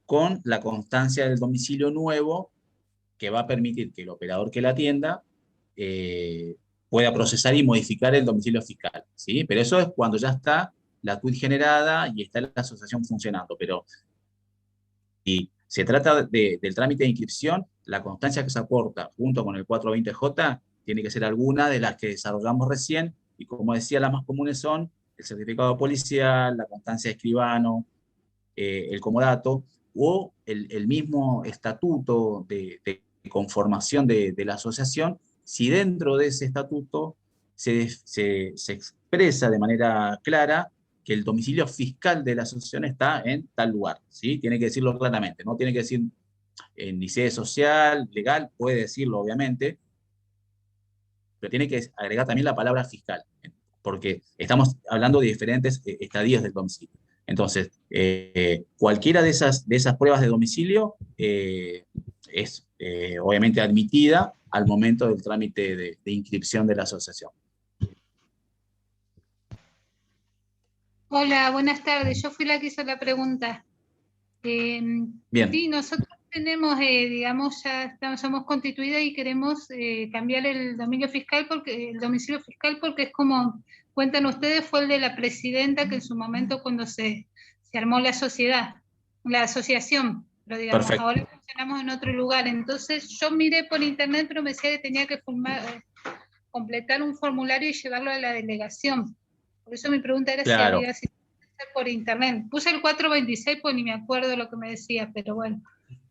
con la constancia del domicilio nuevo, que va a permitir que el operador que la atienda pueda procesar y modificar el domicilio fiscal, ¿sí? Pero eso es cuando ya está la quit generada y está la asociación funcionando. Pero si se trata del trámite de inscripción, la constancia que se aporta junto con el 420J tiene que ser alguna de las que desarrollamos recién, y como decía, las más comunes son el certificado policial, la constancia de escribano, el comodato, o el mismo estatuto de conformación de la asociación, si dentro de ese estatuto se expresa de manera clara que el domicilio fiscal de la asociación está en tal lugar, ¿sí? Tiene que decirlo claramente, no tiene que decir en ni sede social, legal, puede decirlo obviamente, pero tiene que agregar también la palabra fiscal, porque estamos hablando de diferentes estadios del domicilio. Entonces, cualquiera de esas pruebas de domicilio es obviamente admitida al momento del trámite de inscripción de la asociación. Hola, buenas tardes. Yo fui la que hizo la pregunta. Bien. Sí, nosotros tenemos, digamos, ya estamos constituidas y queremos cambiar el domicilio fiscal porque es como cuentan ustedes, fue el de la presidenta que en su momento cuando se armó la asociación, pero digamos, Perfecto. ahora funcionamos en otro lugar. Entonces yo miré por internet, pero me decía que tenía que completar un formulario y llevarlo a la delegación. Por eso mi pregunta era Claro. si había sido por internet. Puse el 426, pues ni me acuerdo lo que me decía, pero bueno,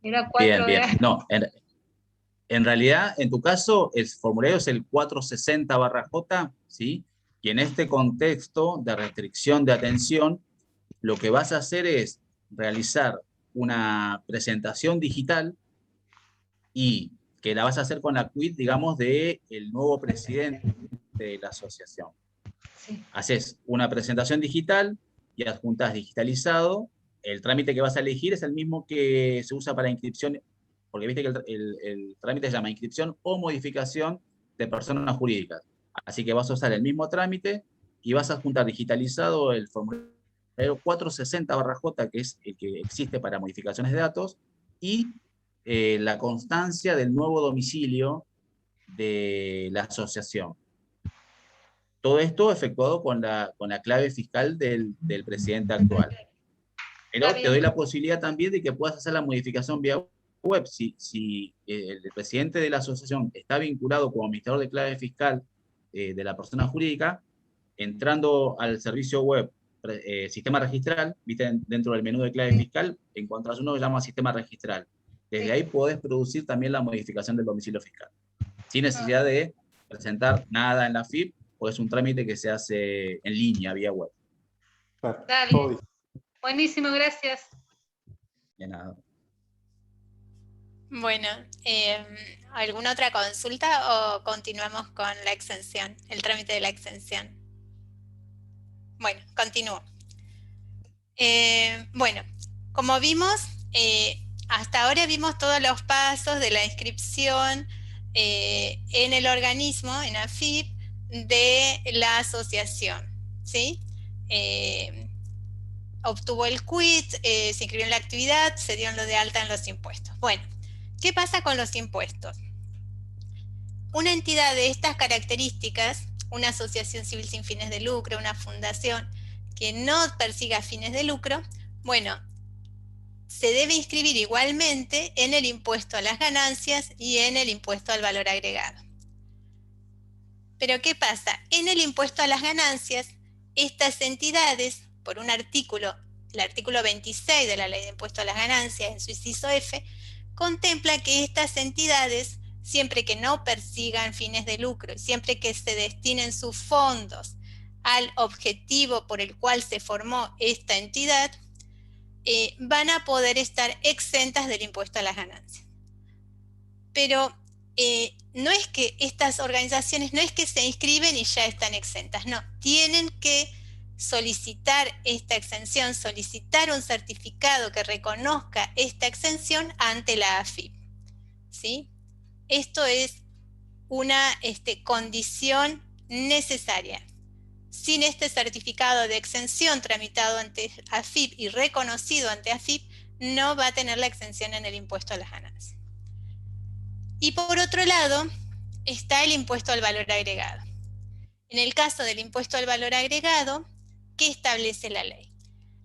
era 4 Bien. No, en realidad, en tu caso, el formulario es el 460/J, ¿sí? Y en este contexto de restricción de atención, lo que vas a hacer es realizar una presentación digital y que la vas a hacer con la quit, digamos, del nuevo presidente de la asociación. Sí. Haces una presentación digital y adjuntas digitalizado. El trámite que vas a elegir es el mismo que se usa para inscripción, porque viste que el trámite se llama inscripción o modificación de personas jurídicas. Así que vas a usar el mismo trámite y vas a adjuntar digitalizado el formulario 460/J, que es el que existe para modificaciones de datos, y la constancia del nuevo domicilio de la asociación. Todo esto efectuado con la clave fiscal del presidente actual. Pero te doy la posibilidad también de que puedas hacer la modificación vía web. Si el presidente de la asociación está vinculado como administrador de clave fiscal de la persona jurídica, entrando al servicio web sistema registral, ¿viste? Dentro del menú de clave fiscal, encontrás uno que se llama sistema registral. Desde ahí podés producir también la modificación del domicilio fiscal, sin necesidad de presentar nada en la AFIP, o es un trámite que se hace en línea, vía web. Dale. Buenísimo, gracias. De nada. Bueno, ¿alguna otra consulta o continuamos con la exención, el trámite de la exención? Bueno, continúo. Bueno, como vimos, hasta ahora vimos todos los pasos de la inscripción en el organismo, en AFIP, de la asociación, ¿sí? Obtuvo el quit, se inscribió en la actividad, se dio lo de alta en los impuestos. Bueno, ¿qué pasa con los impuestos? Una entidad de estas características, una asociación civil sin fines de lucro, una fundación que no persiga fines de lucro, bueno, se debe inscribir igualmente en el impuesto a las ganancias y en el impuesto al valor agregado. Pero ¿qué pasa? En el impuesto a las ganancias, estas entidades, por un artículo, el artículo 26 de la Ley de Impuesto a las Ganancias, en su inciso F, contempla que estas entidades, siempre que no persigan fines de lucro, siempre que se destinen sus fondos al objetivo por el cual se formó esta entidad, van a poder estar exentas del impuesto a las ganancias. Pero no es que estas organizaciones, no es que se inscriben y ya están exentas, no, tienen que solicitar esta exención, solicitar un certificado que reconozca esta exención ante la AFIP, ¿sí? Esto es una condición necesaria. Sin este certificado de exención tramitado ante AFIP y reconocido ante AFIP, no va a tener la exención en el impuesto a las ganancias. Y por otro lado, está el impuesto al valor agregado. En el caso del impuesto al valor agregado, ¿qué establece la ley?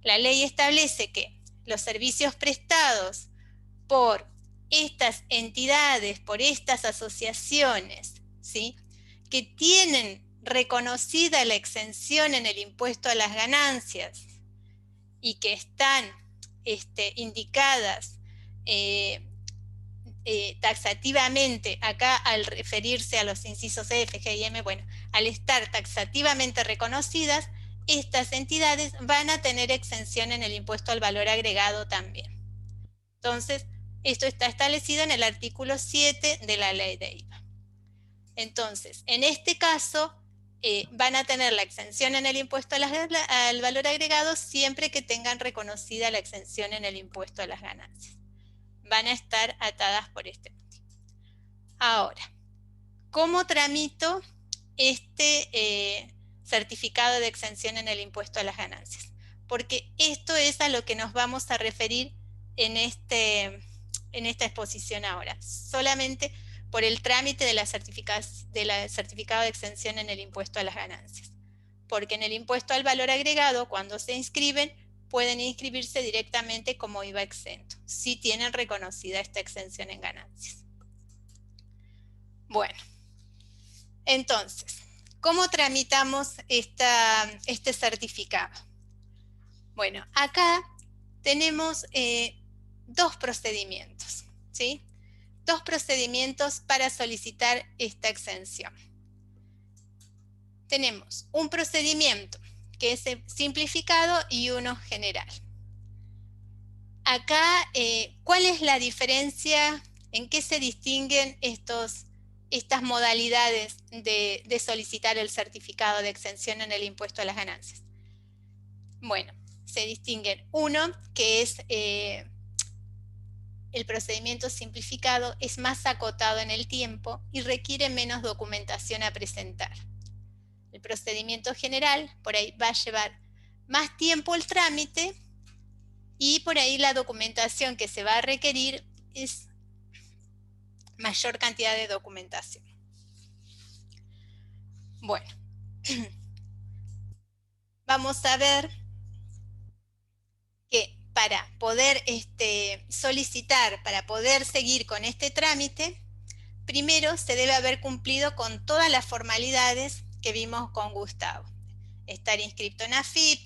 La ley establece que los servicios prestados por estas entidades, por estas asociaciones, ¿sí?, que tienen reconocida la exención en el impuesto a las ganancias y que están indicadas taxativamente acá al referirse a los incisos F, G y M, bueno, al estar taxativamente reconocidas, estas entidades van a tener exención en el impuesto al valor agregado también. Entonces, esto está establecido en el artículo 7 de la ley de IVA. Entonces, en este caso, van a tener la exención en el impuesto al valor agregado siempre que tengan reconocida la exención en el impuesto a las ganancias. Van a estar atadas por este motivo. Ahora, ¿cómo tramito este certificado de exención en el impuesto a las ganancias? Porque esto es a lo que nos vamos a referir en esta exposición ahora. Solamente por el trámite de la certificado de exención en el impuesto a las ganancias. Porque en el impuesto al valor agregado, cuando se inscriben, pueden inscribirse directamente como IVA exento, si tienen reconocida esta exención en ganancias. Bueno, entonces, ¿cómo tramitamos este certificado? Bueno, acá tenemos dos procedimientos, ¿sí? Dos procedimientos para solicitar esta exención. Tenemos un procedimiento que es simplificado y uno general. Acá, ¿cuál es la diferencia? ¿En qué se distinguen estas modalidades de solicitar el certificado de exención en el impuesto a las ganancias? Bueno, se distinguen uno, que es el procedimiento simplificado, es más acotado en el tiempo y requiere menos documentación a presentar. El procedimiento general, por ahí va a llevar más tiempo el trámite y por ahí la documentación que se va a requerir es mayor cantidad de documentación. Bueno, vamos a ver que para poder solicitar, para poder seguir con este trámite, primero se debe haber cumplido con todas las formalidades que vimos con Gustavo. Estar inscrito en AFIP,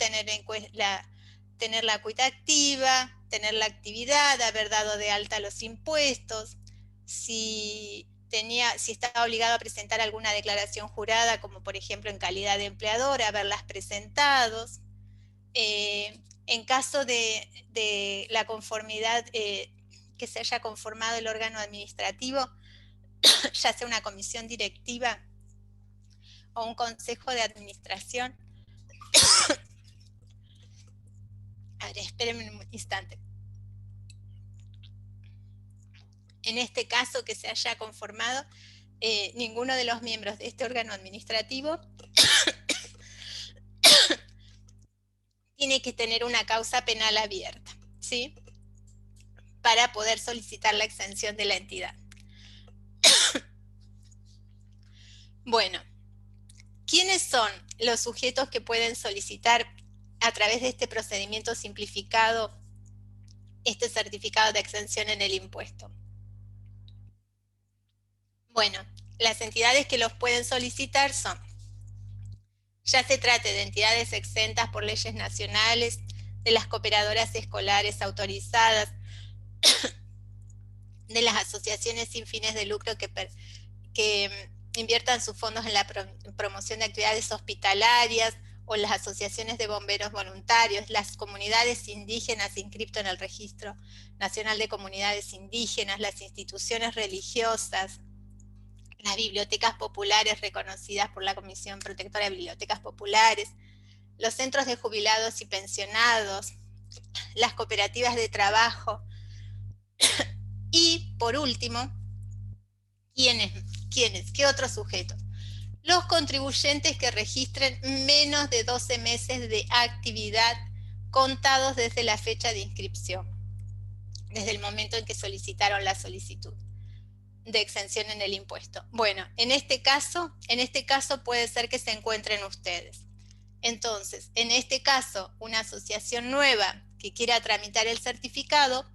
tener la cuita activa, tener la actividad, haber dado de alta los impuestos, si estaba obligado a presentar alguna declaración jurada, como por ejemplo en calidad de empleador, haberlas presentado. En caso de la conformidad que se haya conformado el órgano administrativo, ya sea una comisión directiva o un consejo de administración. A ver, espérenme un instante. En este caso que se haya conformado, ninguno de los miembros de este órgano administrativo tiene que tener una causa penal abierta, ¿sí? Para poder solicitar la exención de la entidad. Bueno, ¿quiénes son los sujetos que pueden solicitar a través de este procedimiento simplificado este certificado de exención en el impuesto? Bueno, las entidades que los pueden solicitar son, ya se trate de entidades exentas por leyes nacionales, de las cooperadoras escolares autorizadas, de las asociaciones sin fines de lucro que inviertan sus fondos en la promoción de actividades hospitalarias, o las asociaciones de bomberos voluntarios, las comunidades indígenas inscritas en el Registro Nacional de Comunidades Indígenas, las instituciones religiosas, las bibliotecas populares reconocidas por la Comisión Protectora de Bibliotecas Populares, los centros de jubilados y pensionados, las cooperativas de trabajo, y por último, ¿qué otros sujetos? Los contribuyentes que registren menos de 12 meses de actividad contados desde la fecha de inscripción, desde el momento en que solicitaron la solicitud de exención en el impuesto. Bueno, en este caso puede ser que se encuentren ustedes. Entonces, en este caso, una asociación nueva que quiera tramitar el certificado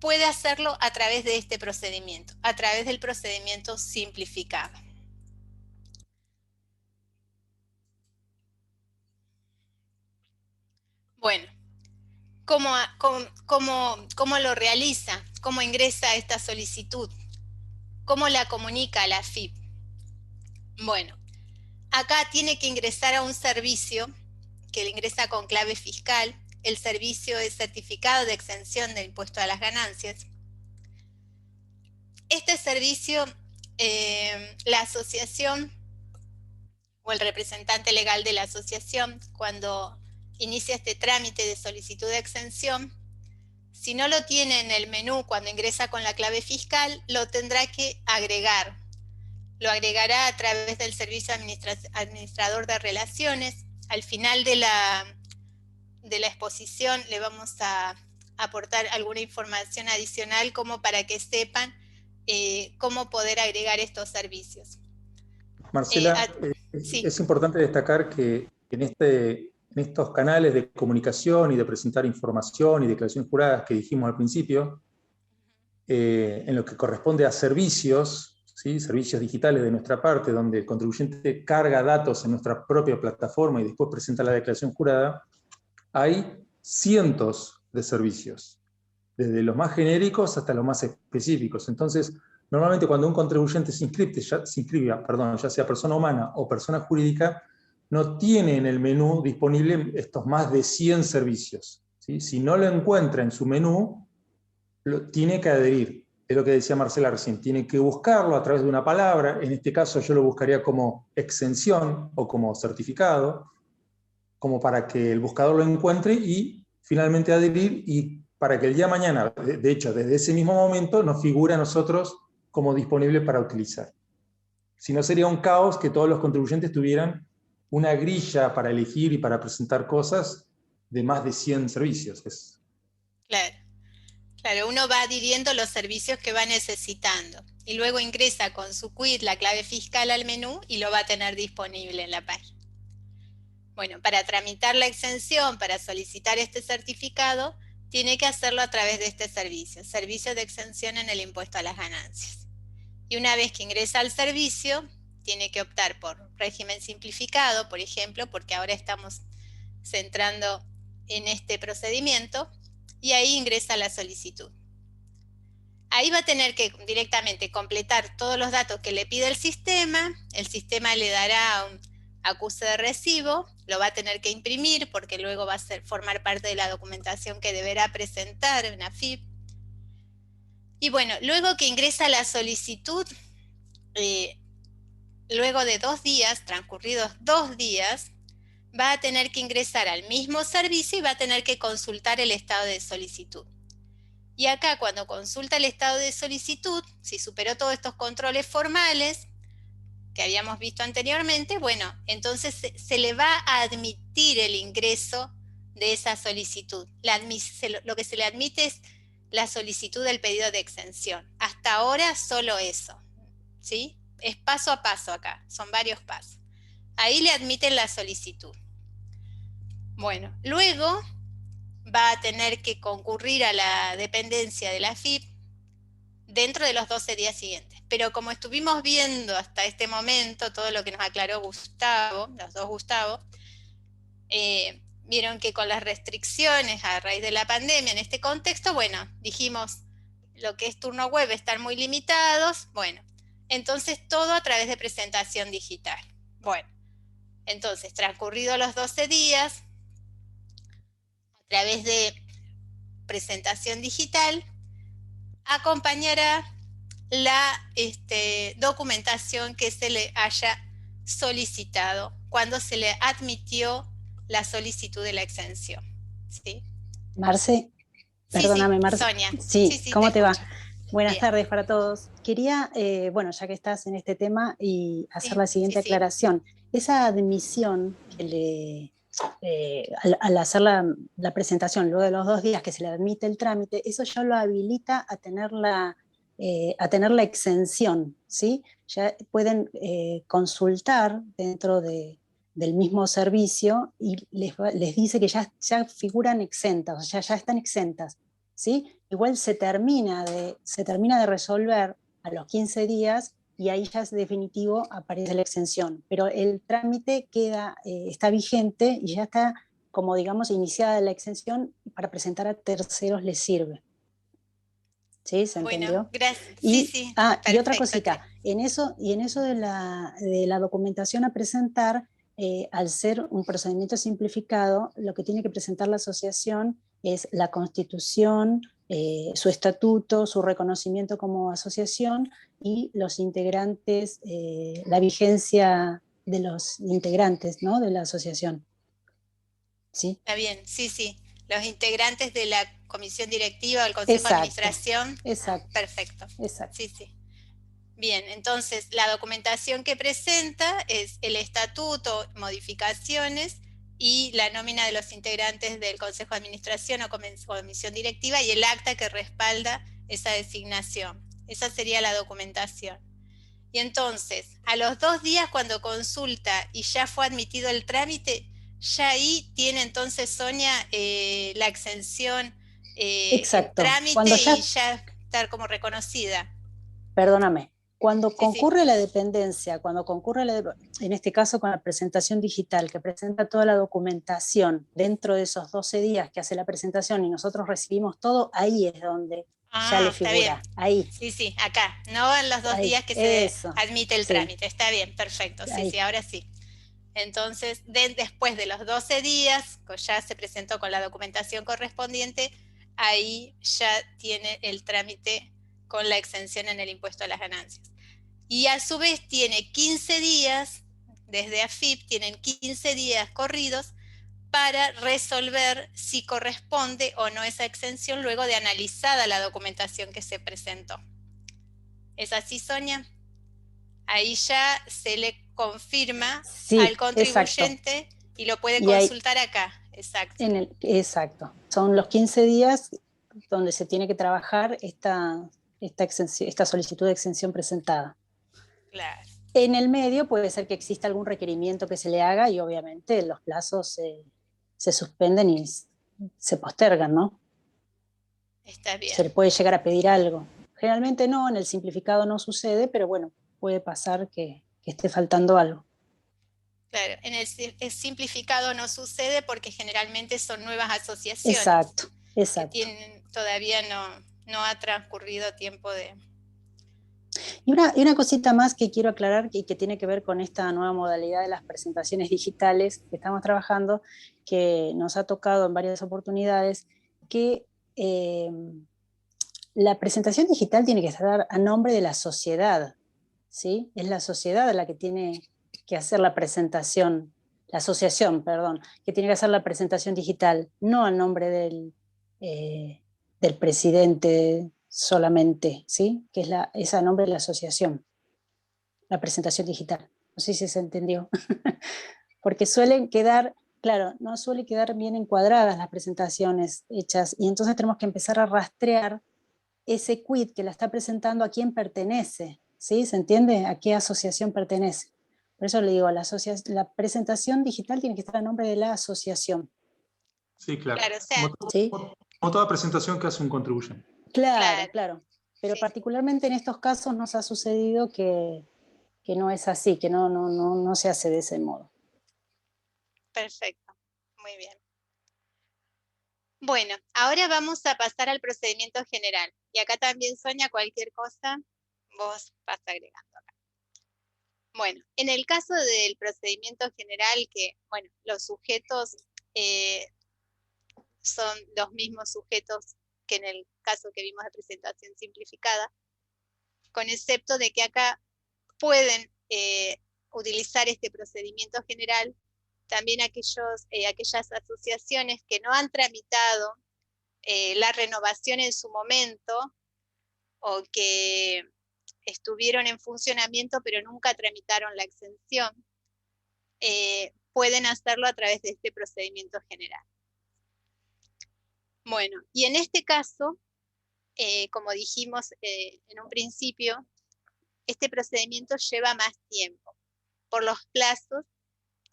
puede hacerlo a través de este procedimiento, a través del procedimiento simplificado. Bueno, ¿cómo lo realiza? ¿Cómo ingresa esta solicitud? ¿Cómo la comunica a la AFIP? Bueno, acá tiene que ingresar a un servicio que le ingresa con clave fiscal. El servicio es certificado de exención del impuesto a las ganancias. Este servicio, la asociación o el representante legal de la asociación, cuando inicia este trámite de solicitud de exención, si no lo tiene en el menú cuando ingresa con la clave fiscal, lo tendrá que agregar. Lo agregará a través del servicio administrador de relaciones. Al final de la exposición le vamos a aportar alguna información adicional como para que sepan cómo poder agregar estos servicios. Marcela, sí. Es importante destacar que en estos canales de comunicación y de presentar información y declaraciones juradas que dijimos al principio, en lo que corresponde a servicios, ¿sí? Servicios digitales de nuestra parte, donde el contribuyente carga datos en nuestra propia plataforma y después presenta la declaración jurada, hay cientos de servicios, desde los más genéricos hasta los más específicos. Entonces, normalmente cuando un contribuyente se inscribe, ya sea persona humana o persona jurídica, no tiene en el menú disponible estos más de 100 servicios, ¿sí? Si no lo encuentra en su menú, tiene que adherir. Es lo que decía Marcela recién, tiene que buscarlo a través de una palabra. En este caso yo lo buscaría como exención o como certificado, como para que el buscador lo encuentre y finalmente adherir, y para que el día de mañana, de hecho desde ese mismo momento, nos figure a nosotros como disponible para utilizar. Si no, sería un caos que todos los contribuyentes tuvieran una grilla para elegir y para presentar cosas de más de 100 servicios. Claro, uno va adhiriendo los servicios que va necesitando y luego ingresa con su quit, la clave fiscal, al menú y lo va a tener disponible en la página. Bueno, para tramitar la exención, para solicitar este certificado, tiene que hacerlo a través de este servicio de exención en el impuesto a las ganancias. Y una vez que ingresa al servicio, tiene que optar por régimen simplificado, por ejemplo, porque ahora estamos centrando en este procedimiento, y ahí ingresa la solicitud. Ahí va a tener que directamente completar todos los datos que le pide el sistema le dará un acuse de recibo, lo va a tener que imprimir porque luego va a formar parte de la documentación que deberá presentar en AFIP. Y bueno, luego que ingresa la solicitud, luego de 2 días, transcurridos 2 días, va a tener que ingresar al mismo servicio y va a tener que consultar el estado de solicitud. Y acá, cuando consulta el estado de solicitud, si superó todos estos controles formales que habíamos visto anteriormente, bueno, entonces se le va a admitir el ingreso de esa solicitud. Lo que se le admite es la solicitud del pedido de exención. Hasta ahora solo eso, ¿sí? Es paso a paso acá, son varios pasos. Ahí le admiten la solicitud. Bueno, luego va a tener que concurrir a la dependencia de la AFIP dentro de los 12 días siguientes. Pero como estuvimos viendo hasta este momento, todo lo que nos aclaró Gustavo, los dos Gustavo, vieron que con las restricciones a raíz de la pandemia en este contexto, bueno, dijimos, lo que es turno web están muy limitados, bueno, entonces todo a través de presentación digital. Bueno, entonces, transcurridos los 12 días, a través de presentación digital, acompañará la documentación que se le haya solicitado cuando se le admitió la solicitud de la exención. ¿Sí? Marce, perdóname, sí, Marce. Sonia. Sí, ¿cómo te va? Buenas Bien. tardes para todos. Quería, bueno, ya que estás en este tema, y hacer la siguiente aclaración. Esa admisión que al hacer la presentación, luego de los 2 días que se le admite el trámite, eso ya lo habilita a tener la exención, ¿sí? Ya pueden consultar dentro del mismo servicio y les dice que ya figuran exentas, o sea, ya están exentas, ¿sí? Igual se termina de resolver a los 15 días y ahí ya es definitivo, aparece la exención, pero el trámite está vigente y ya está, como digamos, iniciada la exención, para presentar a terceros les sirve. ¿Sí? ¿Se entendió? Bueno, gracias. Y, sí. Y otra cosita, en eso de la documentación a presentar, al ser un procedimiento simplificado, lo que tiene que presentar la asociación es la constitución, su estatuto, su reconocimiento como asociación y los integrantes, la vigencia de los integrantes, ¿no?, de la asociación. ¿Sí? Está bien, sí. Los integrantes de la comisión directiva o el consejo de administración. Exacto. Perfecto. Exacto. Sí. Bien, entonces la documentación que presenta es el estatuto, modificaciones y la nómina de los integrantes del consejo de administración o comisión directiva y el acta que respalda esa designación. Esa sería la documentación. Y entonces, a los 2 días cuando consulta y ya fue admitido el trámite, ya ahí tiene entonces Sonia la exención en trámite y ya estar como reconocida. Perdóname. Cuando concurre la dependencia, en este caso con la presentación digital, que presenta toda la documentación dentro de esos 12 días que hace la presentación y nosotros recibimos todo, ahí es donde ya le figura. Está bien. Ahí. Sí, acá, no en los 2 días que se admite el trámite. Está bien, perfecto. Sí, ahora sí. Entonces, después de los 12 días, ya se presentó con la documentación correspondiente, ahí ya tiene el trámite con la exención en el impuesto a las ganancias. Y a su vez tiene 15 días, desde AFIP tienen 15 días corridos para resolver si corresponde o no esa exención luego de analizada la documentación que se presentó. ¿Es así, Sonia? Ahí ya se le confirma al contribuyente, exacto, y lo puede consultar acá. Exacto. Exacto. Son los 15 días donde se tiene que trabajar esta solicitud de exención presentada. Claro. En el medio puede ser que exista algún requerimiento que se le haga y obviamente los plazos se suspenden y se postergan, ¿no? Está bien. Se le puede llegar a pedir algo. Generalmente no, en el simplificado no sucede, pero bueno, puede pasar que esté faltando algo. Claro, en el simplificado no sucede porque generalmente son nuevas asociaciones. Exacto. Que todavía no ha transcurrido tiempo de... Y una cosita más que quiero aclarar y que tiene que ver con esta nueva modalidad de las presentaciones digitales que estamos trabajando, que nos ha tocado en varias oportunidades, que la presentación digital tiene que estar a nombre de la sociedad, ¿sí? Es la sociedad la que tiene que hacer la presentación, la asociación, perdón, que tiene que hacer la presentación digital, no a nombre del presidente solamente, ¿sí? Que es a nombre de la asociación, la presentación digital. No sé si se entendió. Porque suelen quedar, claro, no suelen quedar bien encuadradas las presentaciones hechas, y entonces tenemos que empezar a rastrear ese quid que la está presentando a quién pertenece, ¿sí? ¿Se entiende? ¿A qué asociación pertenece? Por eso le digo, la presentación digital tiene que estar a nombre de la asociación. Sí, claro. Claro, o sea, ¿Sí? Como toda presentación que hace un contribuyente. Claro, claro, claro. Pero sí, particularmente en estos casos nos ha sucedido que no es así, que no se hace de ese modo. perfecto, muy bien. Bueno, ahora vamos a pasar al procedimiento general. Y acá también, Sonia, cualquier cosa, vos vas agregando acá. Bueno, en el caso del procedimiento general, que, bueno, los sujetos son los mismos sujetos que en el caso que vimos de presentación simplificada, con excepto de que acá pueden utilizar este procedimiento general también aquellas asociaciones que no han tramitado la renovación en su momento o que estuvieron en funcionamiento pero nunca tramitaron la exención, pueden hacerlo a través de este procedimiento general. Bueno, y en este caso, como dijimos en un principio, este procedimiento lleva más tiempo por los plazos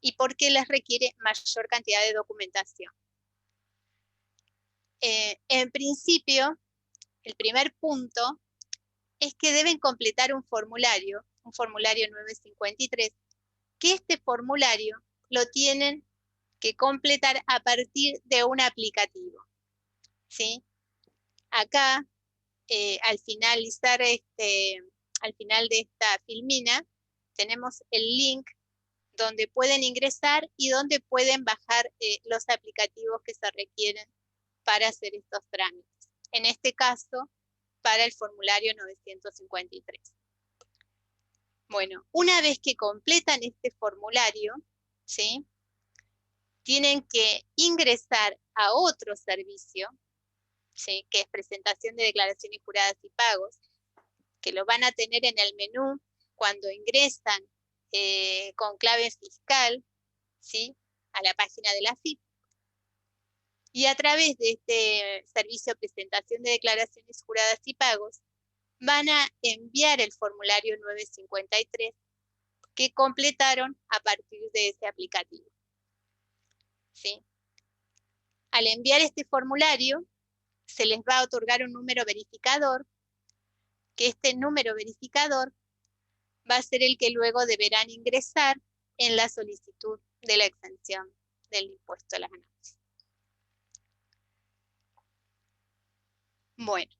y porque les requiere mayor cantidad de documentación. En principio, el primer punto es que deben completar un formulario 953, que este formulario lo tienen que completar a partir de un aplicativo, ¿sí? Acá, al final de esta filmina, tenemos el link donde pueden ingresar y donde pueden bajar los aplicativos que se requieren para hacer estos trámites. En este caso, para el formulario 953. Bueno, una vez que completan este formulario, ¿sí? Tienen que ingresar a otro servicio, ¿sí? Que es presentación de declaraciones juradas y pagos, que lo van a tener en el menú cuando ingresan con clave fiscal, ¿sí? A la página de la FIP. Y a través de este servicio de presentación de declaraciones juradas y pagos, van a enviar el formulario 953 que completaron a partir de ese aplicativo, ¿sí? Al enviar este formulario, se les va a otorgar un número verificador, que este número verificador va a ser el que luego deberán ingresar en la solicitud de la exención del impuesto a las ganancias. Bueno,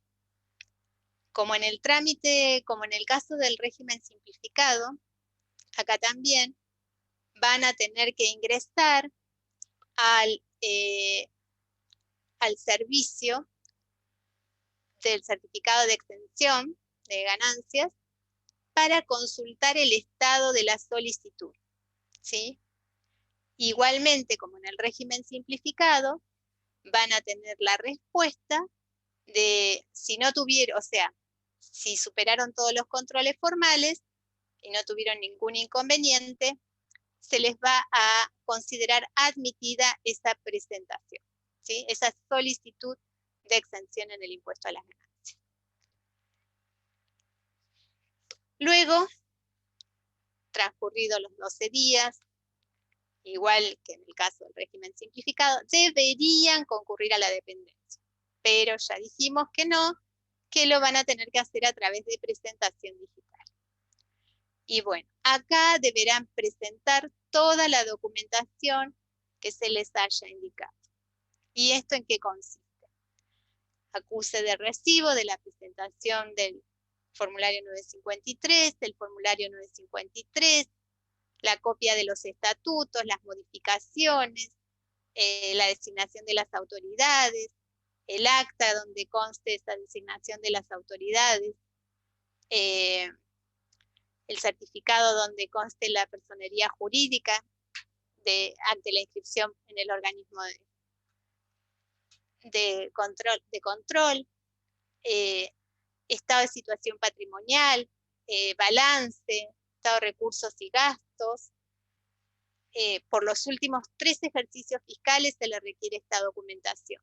como en el caso del régimen simplificado, acá también van a tener que ingresar al servicio del certificado de exención de ganancias para consultar el estado de la solicitud, ¿sí? Igualmente, como en el régimen simplificado, van a tener la respuesta de si no tuvieron, o sea, si superaron todos los controles formales y no tuvieron ningún inconveniente, se les va a considerar admitida esa presentación, ¿sí? Esa solicitud de exención en el impuesto a las ganancias. Luego, transcurridos los 12 días, igual que en el caso del régimen simplificado, deberían concurrir a la dependencia. Pero ya dijimos que no, que lo van a tener que hacer a través de presentación digital. Y bueno, acá deberán presentar toda la documentación que se les haya indicado. ¿Y esto en qué consiste? Acuse de recibo de la presentación del formulario 953, del formulario 953, la copia de los estatutos, las modificaciones, la designación de las autoridades, el acta donde conste esa designación de las autoridades, el certificado donde conste la personería jurídica ante la inscripción en el organismo de control, estado de situación patrimonial, balance, estado de recursos y gastos. Por los últimos 3 ejercicios fiscales se le requiere esta documentación.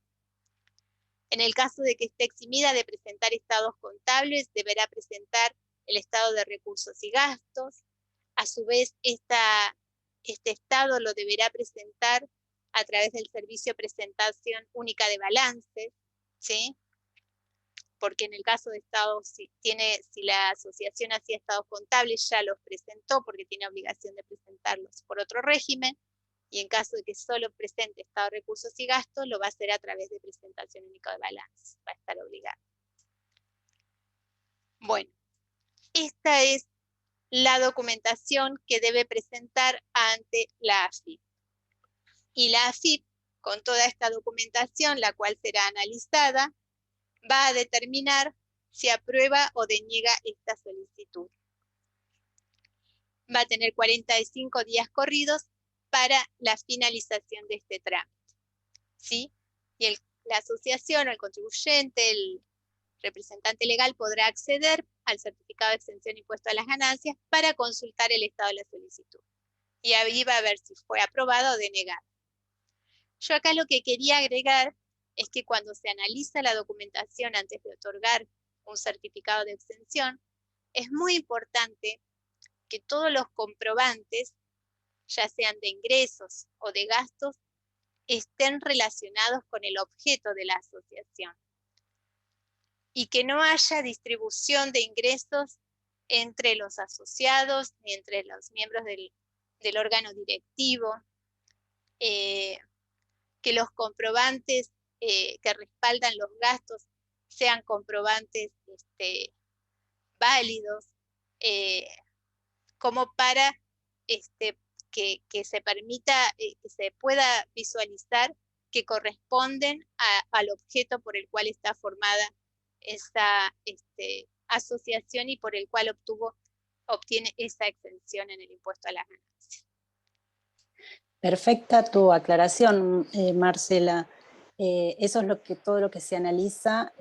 En el caso de que esté eximida de presentar estados contables, deberá presentar el estado de recursos y gastos. A su vez, este estado lo deberá presentar a través del servicio de presentación única de balances, ¿sí? Porque en el caso de estados, si la asociación hacía estados contables, ya los presentó porque tiene obligación de presentarlos por otro régimen, y en caso de que solo presente estado de recursos y gastos, lo va a hacer a través de presentación única de balance, va a estar obligado. Bueno, esta es la documentación que debe presentar ante la AFIP. Y la AFIP, con toda esta documentación, la cual será analizada, va a determinar si aprueba o deniega esta solicitud. Va a tener 45 días corridos para la finalización de este trámite, ¿sí? Y la asociación o el contribuyente, el representante legal, podrá acceder al certificado de exención de impuesto a las ganancias para consultar el estado de la solicitud. Y ahí va a ver si fue aprobado o denegado. Yo acá lo que quería agregar es que cuando se analiza la documentación antes de otorgar un certificado de exención, es muy importante que todos los comprobantes, ya sean de ingresos o de gastos, estén relacionados con el objeto de la asociación. Y que no haya distribución de ingresos entre los asociados ni entre los miembros del órgano directivo, que los comprobantes que respaldan los gastos sean comprobantes válidos, como para que se permita, que se pueda visualizar que corresponden al objeto por el cual está formada esa asociación y por el cual obtiene esa exención en el impuesto a las ganancias. Perfecta tu aclaración, Marcela. Eso es todo lo que se analiza.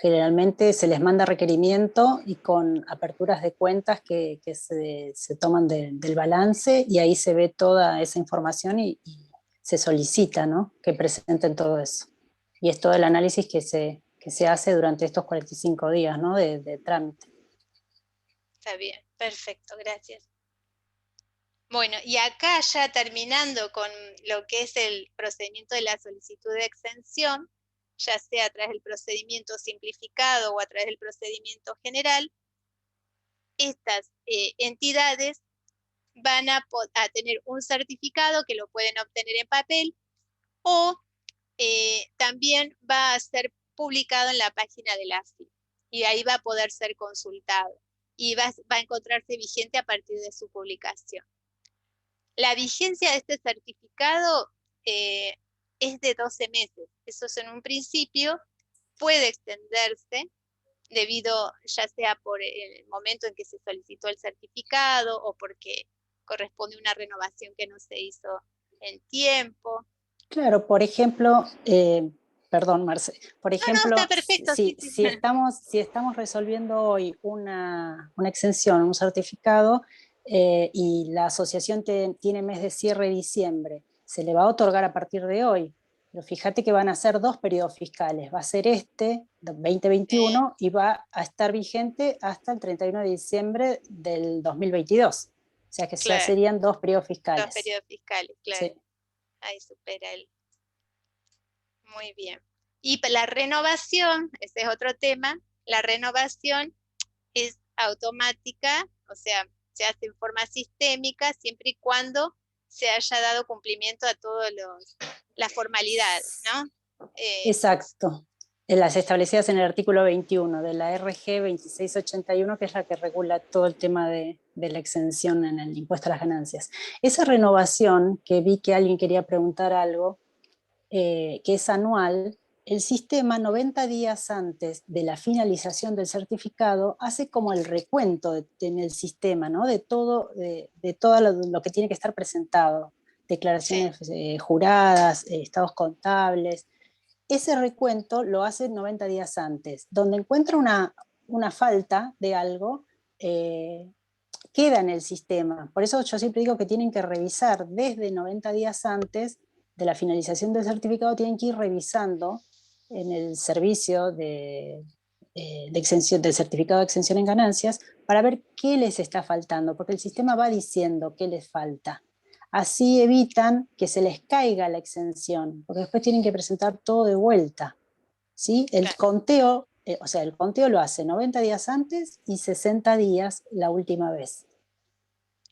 Generalmente se les manda requerimiento y con aperturas de cuentas que se toman del balance, y ahí se ve toda esa información y se solicita, ¿no?, que presenten todo eso. Y es todo el análisis que se hace durante estos 45 días, ¿no?, de trámite. Está bien, perfecto, gracias. Bueno, y acá ya terminando con lo que es el procedimiento de la solicitud de exención, ya sea a través del procedimiento simplificado o a través del procedimiento general, estas entidades van a tener un certificado que lo pueden obtener en papel, o también va a ser publicado en la página de la AFIP, y ahí va a poder ser consultado, y va a encontrarse vigente a partir de su publicación. La vigencia de este certificado es de 12 meses. Eso es en un principio, puede extenderse debido ya sea por el momento en que se solicitó el certificado o porque corresponde una renovación que no se hizo en tiempo. Claro, por ejemplo, perdón, Marce, por ejemplo, está perfecto, sí. Si estamos resolviendo hoy una exención, un certificado, y la asociación tiene mes de cierre de diciembre, se le va a otorgar a partir de hoy, pero fíjate que van a ser 2 periodos fiscales, va a ser 2021, y va a estar vigente hasta el 31 de diciembre del 2022, o sea que ya serían 2 periodos fiscales. 2 periodos fiscales, claro. Sí. Ahí supera el... Muy bien. Y la renovación, ese es otro tema, la renovación es automática, o sea, se hace en forma sistémica siempre y cuando se haya dado cumplimiento a todas las formalidades, ¿no? Exacto. Las establecidas en el artículo 21 de la RG 2681, que es la que regula todo el tema de la exención en el impuesto a las ganancias. Esa renovación, que vi que alguien quería preguntar algo, que es anual, el sistema 90 días antes de la finalización del certificado hace como el recuento en el sistema, ¿no? de todo lo que tiene que estar presentado, declaraciones juradas, estados contables. Ese recuento lo hace 90 días antes. Donde encuentra una falta de algo, queda en el sistema. Por eso yo siempre digo que tienen que revisar desde 90 días antes de la finalización del certificado, tienen que ir revisando en el servicio de exención, del certificado de exención en ganancias, para ver qué les está faltando, porque el sistema va diciendo qué les falta. Así evitan que se les caiga la exención, porque después tienen que presentar todo de vuelta, ¿sí? El conteo, el conteo lo hace 90 días antes y 60 días la última vez.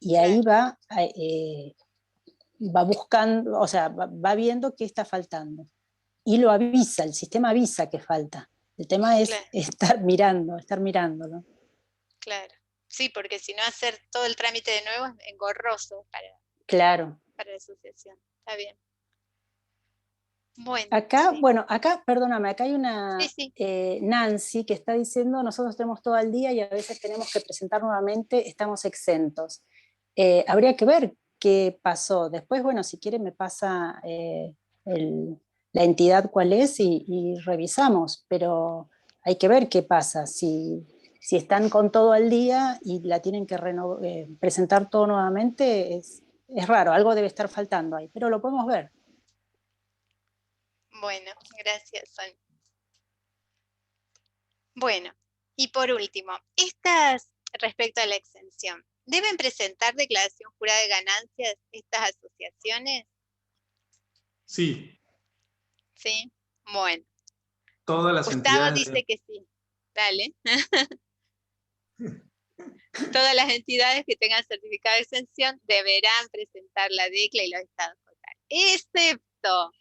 Y ahí va buscando, va viendo qué está faltando. Y lo avisa, el sistema avisa que falta. El tema es estar mirándolo. Claro, sí, porque si no hacer todo el trámite de nuevo es engorroso para la asociación. Está bien. Bueno, acá, perdóname, acá hay una Nancy que está diciendo, nosotros tenemos todo el día y a veces tenemos que presentar nuevamente, estamos exentos. Habría que ver qué pasó. Después, bueno, si quiere me pasa la entidad cuál es y revisamos, pero hay que ver qué pasa. Si están con todo al día y la tienen que presentar todo nuevamente, es raro, algo debe estar faltando ahí, pero lo podemos ver. Bueno, gracias, Sonia. Bueno, y por último, respecto a la exención, ¿deben presentar declaración jurada de ganancias estas asociaciones? Sí. ¿Sí? Bueno. Todas las Gustavo entidades dice que sí. Dale. Todas las entidades que tengan certificado de exención deberán presentar la decla y los estados contables. Excepto.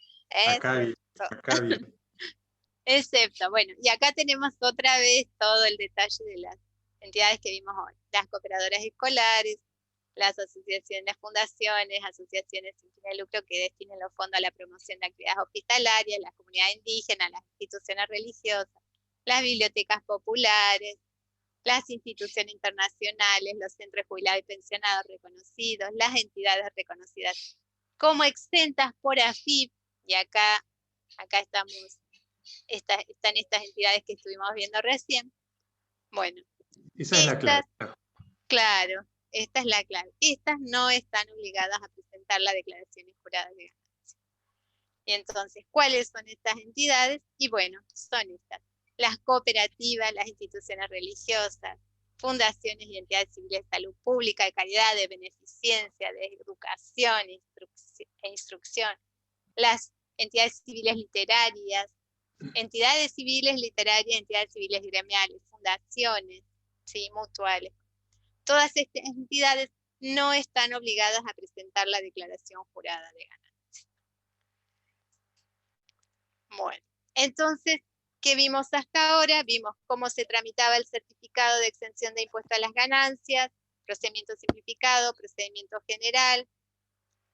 Excepto, bueno, y acá tenemos otra vez todo el detalle de las entidades que vimos hoy. Las cooperadoras escolares, las asociaciones, las fundaciones, asociaciones sin fines de lucro que destinen los fondos a la promoción de actividades hospitalarias, las comunidades indígenas, las instituciones religiosas, las bibliotecas populares, las instituciones internacionales, los centros jubilados y pensionados reconocidos, las entidades reconocidas como exentas por AFIP, y acá están estas entidades que estuvimos viendo recién. Bueno, esa es la clave. Claro, esta es la clave. Estas no están obligadas a presentar la declaración jurada de ganancias. Y entonces, ¿cuáles son estas entidades? Y bueno, son estas: las cooperativas, las instituciones religiosas, fundaciones y entidades civiles de salud pública, de caridad, de beneficencia, de educación e instrucción, las entidades civiles literarias, entidades civiles literarias, entidades civiles gremiales, fundaciones, ¿sí? Mutuales. Todas estas entidades no están obligadas a presentar la declaración jurada de ganancias. Bueno, entonces, ¿qué vimos hasta ahora? Vimos cómo se tramitaba el certificado de exención de impuesto a las ganancias, procedimiento simplificado, procedimiento general,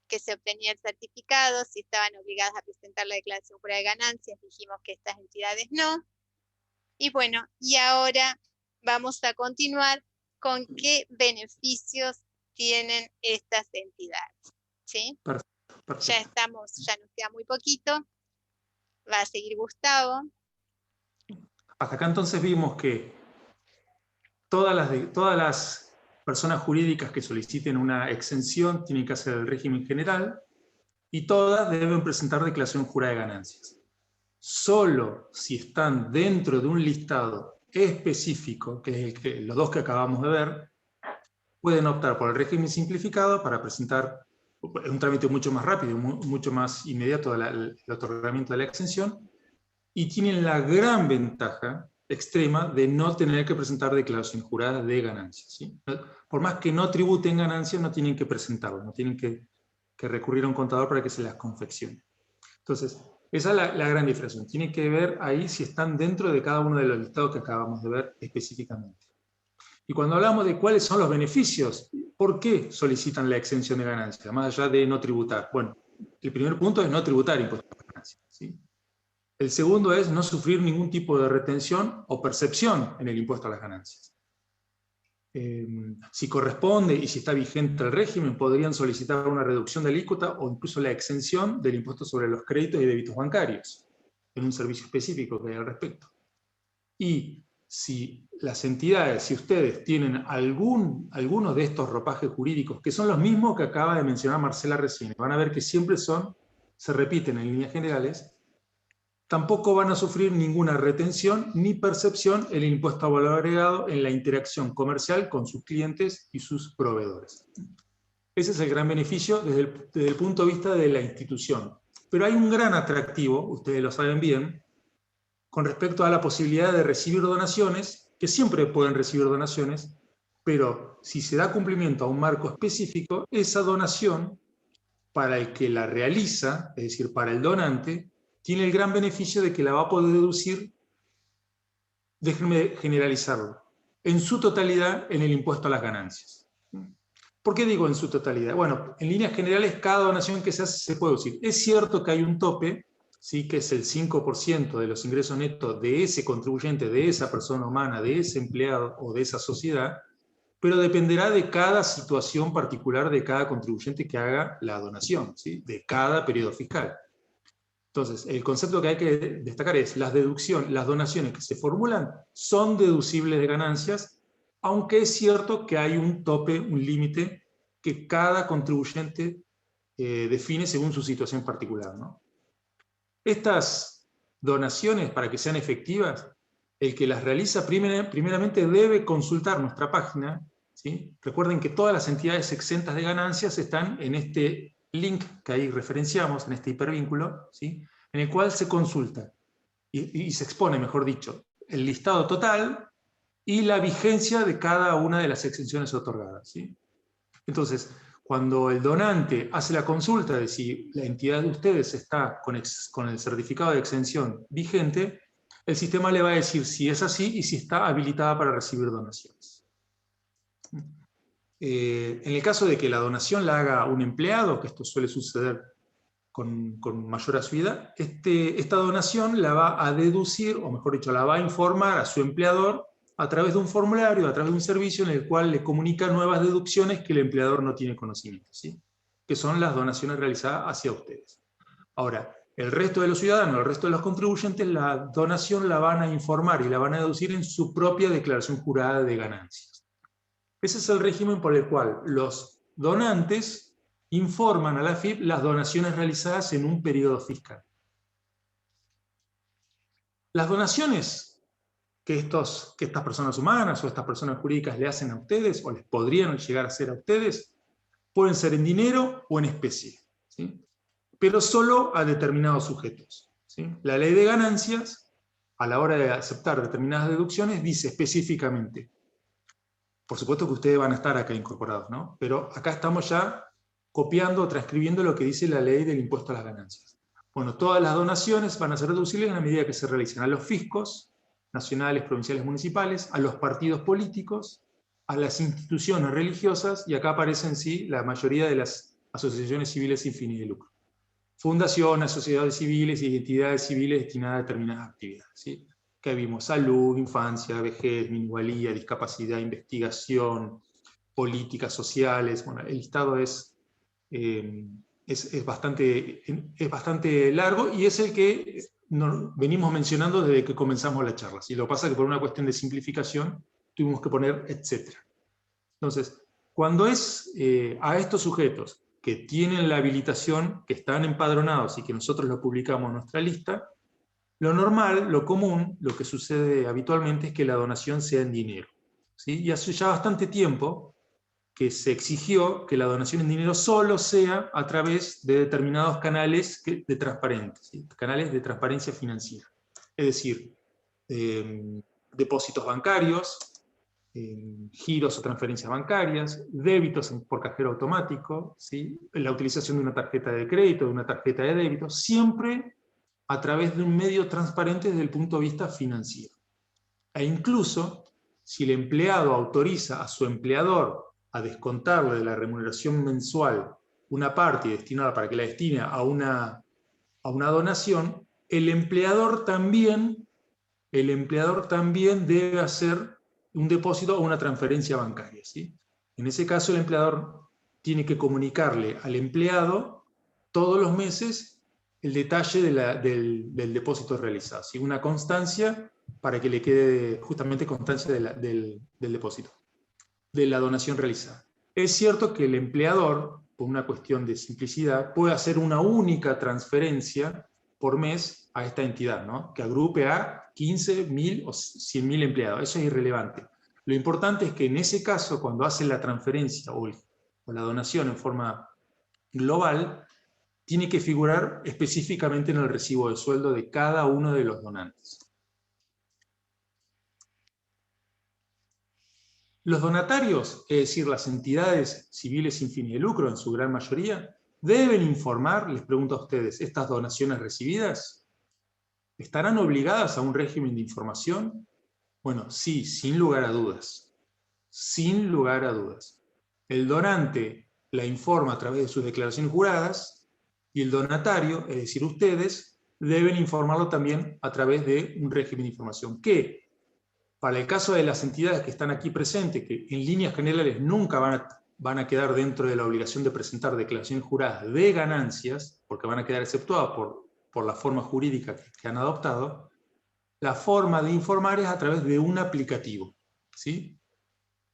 que se obtenía el certificado, si estaban obligadas a presentar la declaración jurada de ganancias, dijimos que estas entidades no. Y bueno, y ahora vamos a continuar con qué beneficios tienen estas entidades. ¿Sí? Perfecto. Ya nos queda muy poquito. Va a seguir Gustavo. Hasta acá entonces vimos que todas las personas jurídicas que soliciten una exención tienen que hacer el régimen general y todas deben presentar declaración jurada de ganancias. Solo si están dentro de un listado específico, que es los dos que acabamos de ver, pueden optar por el régimen simplificado para presentar un trámite mucho más rápido, mucho más inmediato el otorgamiento de la exención, y tienen la gran ventaja extrema de no tener que presentar declaración jurada de ganancias, ¿sí? Por más que no tributen ganancias, no tienen que presentarlo, no tienen que recurrir a un contador para que se las confeccione. Entonces, esa es la gran diferencia. Tienen que ver ahí si están dentro de cada uno de los listados que acabamos de ver específicamente. Y cuando hablamos de cuáles son los beneficios, ¿por qué solicitan la exención de ganancias, más allá de no tributar? Bueno, el primer punto es no tributar impuestos a ganancias, ¿sí? El segundo es no sufrir ningún tipo de retención o percepción en el impuesto a las ganancias. Si corresponde y si está vigente el régimen, podrían solicitar una reducción de alícuota o incluso la exención del impuesto sobre los créditos y débitos bancarios, en un servicio específico que hay al respecto. Y si las entidades, si ustedes tienen algunos de estos ropajes jurídicos, que son los mismos que acaba de mencionar Marcela recién, van a ver que siempre se repiten en líneas generales, tampoco van a sufrir ninguna retención ni percepción en el impuesto a valor agregado en la interacción comercial con sus clientes y sus proveedores. Ese es el gran beneficio desde el punto de vista de la institución. Pero hay un gran atractivo, ustedes lo saben bien, con respecto a la posibilidad de recibir donaciones, que siempre pueden recibir donaciones, pero si se da cumplimiento a un marco específico, esa donación, para el que la realiza, es decir, para el donante, tiene el gran beneficio de que la va a poder deducir, déjenme generalizarlo, en su totalidad en el impuesto a las ganancias. ¿Por qué digo en su totalidad? Bueno, en líneas generales, cada donación que se hace se puede deducir. Es cierto que hay un tope, ¿sí?, que es el 5% de los ingresos netos de ese contribuyente, de esa persona humana, de ese empleado o de esa sociedad, pero dependerá de cada situación particular de cada contribuyente que haga la donación, ¿sí?, de cada periodo fiscal. Entonces, el concepto que hay que destacar es las donaciones que se formulan son deducibles de ganancias, aunque es cierto que hay un tope, un límite que cada contribuyente define según su situación particular, ¿no? Estas donaciones, para que sean efectivas, el que las realiza primeramente debe consultar nuestra página, ¿sí? Recuerden que todas las entidades exentas de ganancias están en este link que ahí referenciamos, en este hipervínculo, ¿sí?, en el cual se consulta y se expone, mejor dicho, el listado total y la vigencia de cada una de las exenciones otorgadas, ¿sí? Entonces, cuando el donante hace la consulta de si la entidad de ustedes está con el certificado de exención vigente, el sistema le va a decir si es así y si está habilitada para recibir donaciones. En el caso de que la donación la haga un empleado, que esto suele suceder con mayor asiduidad, esta donación la va a deducir, o mejor dicho, la va a informar a su empleador a través de un formulario, a través de un servicio en el cual le comunica nuevas deducciones que el empleador no tiene conocimiento, ¿sí?, que son las donaciones realizadas hacia ustedes. Ahora, el resto de los ciudadanos, el resto de los contribuyentes, la donación la van a informar y la van a deducir en su propia declaración jurada de ganancias. Ese es el régimen por el cual los donantes informan a la AFIP las donaciones realizadas en un periodo fiscal. Las donaciones que estas personas humanas o estas personas jurídicas le hacen a ustedes, o les podrían llegar a hacer a ustedes, pueden ser en dinero o en especie, ¿sí?, pero solo a determinados sujetos, ¿sí? La ley de ganancias, a la hora de aceptar determinadas deducciones, dice específicamente, por supuesto que ustedes van a estar acá incorporados, ¿no?, pero acá estamos ya copiando o transcribiendo lo que dice la ley del impuesto a las ganancias. Bueno, todas las donaciones van a ser deducibles en la medida que se realicen a los fiscos nacionales, provinciales, municipales, a los partidos políticos, a las instituciones religiosas, y acá aparecen, sí, la mayoría de las asociaciones civiles sin fines de lucro. Fundaciones, sociedades civiles y entidades civiles destinadas a determinadas actividades, ¿sí?, que vimos: salud, infancia, vejez, minusvalía, discapacidad, investigación, políticas sociales. Bueno, el listado es bastante largo y es el que venimos mencionando desde que comenzamos la charla. Si lo pasa que por una cuestión de simplificación tuvimos que poner etcétera. Entonces, cuando es a estos sujetos que tienen la habilitación, que están empadronados y que nosotros lo publicamos en nuestra lista, lo normal, lo común, lo que sucede habitualmente es que la donación sea en dinero, ¿sí? Y hace ya bastante tiempo que se exigió que la donación en dinero solo sea a través de determinados canales de transparencia, ¿sí?, canales de transparencia financiera. Es decir, depósitos bancarios, giros o transferencias bancarias, débitos por cajero automático, ¿sí?, la utilización de una tarjeta de crédito, de una tarjeta de débito, siempre a través de un medio transparente desde el punto de vista financiero. E incluso, si el empleado autoriza a su empleador a descontarle de la remuneración mensual una parte y destinarla para que la destine a una donación, el empleador también debe hacer un depósito o una transferencia bancaria, ¿sí? En ese caso, el empleador tiene que comunicarle al empleado todos los meses el detalle del depósito realizado, ¿sí? Una constancia para que le quede justamente constancia del depósito, de la donación realizada. Es cierto que el empleador, por una cuestión de simplicidad, puede hacer una única transferencia por mes a esta entidad, ¿no? Que agrupe a 15.000 o 100.000 empleados. Eso es irrelevante. Lo importante es que en ese caso, cuando hace la transferencia o la donación en forma global, tiene que figurar específicamente en el recibo de sueldo de cada uno de los donantes. Los donatarios, es decir, las entidades civiles sin fines de lucro, en su gran mayoría, deben informar, les pregunto a ustedes, ¿estas donaciones recibidas estarán obligadas a un régimen de información? Bueno, sí, sin lugar a dudas. Sin lugar a dudas. El donante la informa a través de sus declaraciones juradas y el donatario, es decir, ustedes, deben informarlo también a través de un régimen de información que, para el caso de las entidades que están aquí presentes, que en líneas generales nunca van a quedar dentro de la obligación de presentar declaraciones juradas de ganancias, porque van a quedar exceptuadas por la forma jurídica que han adoptado, la forma de informar es a través de un aplicativo, ¿sí?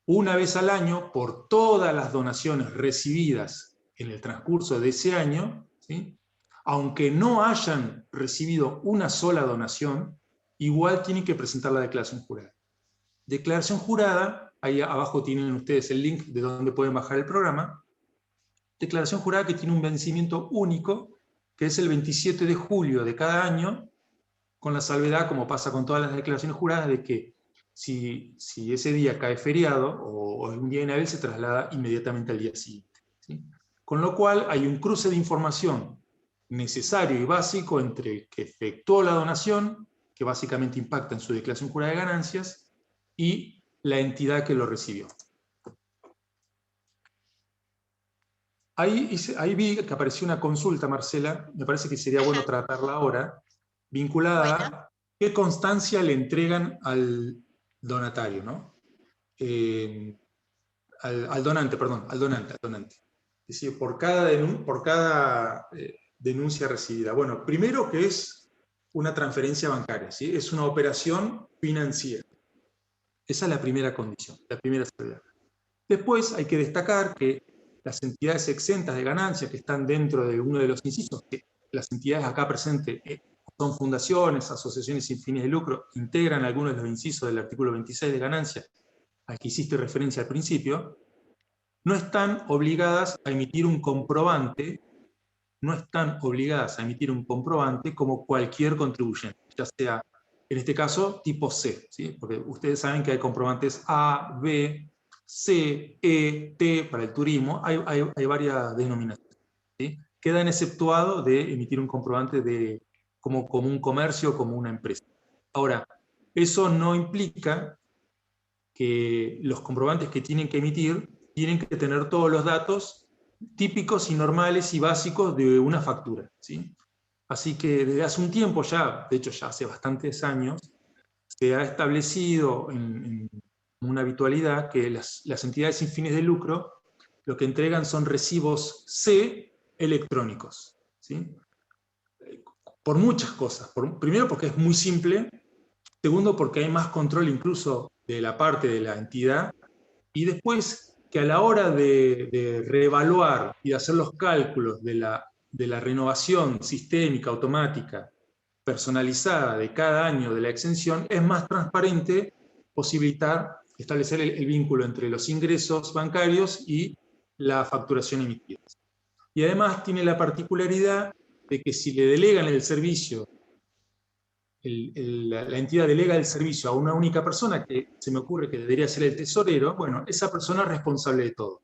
Una vez al año, por todas las donaciones recibidas en el transcurso de ese año, ¿sí? Aunque no hayan recibido una sola donación, igual tienen que presentar la declaración jurada. Declaración jurada, ahí abajo tienen ustedes el link de donde pueden bajar el programa. Declaración jurada que tiene un vencimiento único, que es el 27 de julio de cada año, con la salvedad, como pasa con todas las declaraciones juradas, de que si ese día cae feriado o es un día inhábil, se traslada inmediatamente al día siguiente, ¿sí? Con lo cual hay un cruce de información necesario y básico entre el que efectuó la donación, que básicamente impacta en su declaración jurada de ganancias, y la entidad que lo recibió. Ahí vi que apareció una consulta, Marcela, me parece que sería bueno tratarla ahora, vinculada a qué constancia le entregan al donatario, ¿no? Al donante. Es decir, por cada denuncia recibida. Bueno, primero que es una transferencia bancaria, ¿sí? Es una operación financiera. Esa es la primera condición, la primera salvedad. Después hay que destacar que las entidades exentas de ganancias que están dentro de uno de los incisos, que las entidades acá presentes son fundaciones, asociaciones sin fines de lucro, integran algunos de los incisos del artículo 26 de ganancias, al que hiciste referencia al principio, no están obligadas a emitir un comprobante, como cualquier contribuyente, ya sea, en este caso, tipo C, ¿sí? Porque ustedes saben que hay comprobantes A, B, C, E, T para el turismo, hay varias denominaciones, ¿sí? Quedan exceptuados de emitir un comprobante como un comercio o como una empresa. Ahora, eso no implica que los comprobantes que tienen que emitir tienen que tener todos los datos típicos y normales y básicos de una factura, ¿sí? Así que desde hace un tiempo ya, de hecho ya hace bastantes años, se ha establecido en una habitualidad que las entidades sin fines de lucro lo que entregan son recibos C electrónicos, ¿sí? Por muchas cosas. Primero porque es muy simple, segundo porque hay más control incluso de la parte de la entidad, y después que a la hora de reevaluar y de hacer los cálculos de la renovación sistémica, automática, personalizada de cada año de la exención, es más transparente establecer el vínculo entre los ingresos bancarios y la facturación emitida. Y además tiene la particularidad de que si le delegan el servicio, la entidad delega el servicio a una única persona, que se me ocurre que debería ser el tesorero, bueno, esa persona es responsable de todo.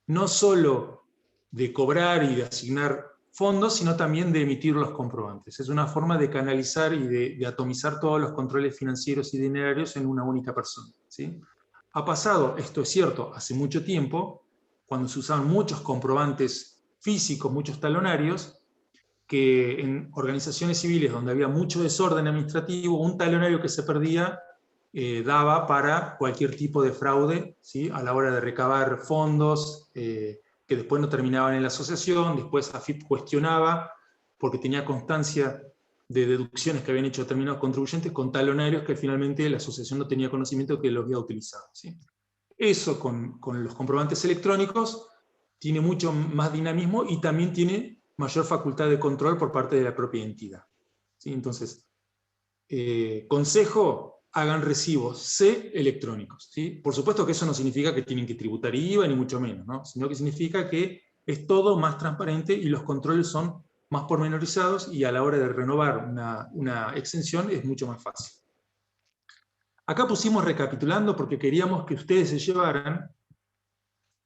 No solo de cobrar y de asignar fondos, sino también de emitir los comprobantes. Es una forma de canalizar y de atomizar todos los controles financieros y dinerarios en una única persona, ¿sí? Ha pasado, esto es cierto, hace mucho tiempo, cuando se usaban muchos comprobantes físicos, muchos talonarios, que en organizaciones civiles donde había mucho desorden administrativo, un talonario que se perdía daba para cualquier tipo de fraude, ¿sí? A la hora de recabar fondos que después no terminaban en la asociación, después AFIP cuestionaba porque tenía constancia de deducciones que habían hecho determinados contribuyentes con talonarios que finalmente la asociación no tenía conocimiento que los había utilizado, ¿sí? Eso con los comprobantes electrónicos tiene mucho más dinamismo y también tiene mayor facultad de control por parte de la propia entidad, ¿sí? Entonces, consejo, hagan recibos C electrónicos, ¿sí? Por supuesto que eso no significa que tienen que tributar IVA, ni mucho menos, ¿no? Sino que significa que es todo más transparente y los controles son más pormenorizados y a la hora de renovar una exención es mucho más fácil. Acá pusimos recapitulando porque queríamos que ustedes se llevaran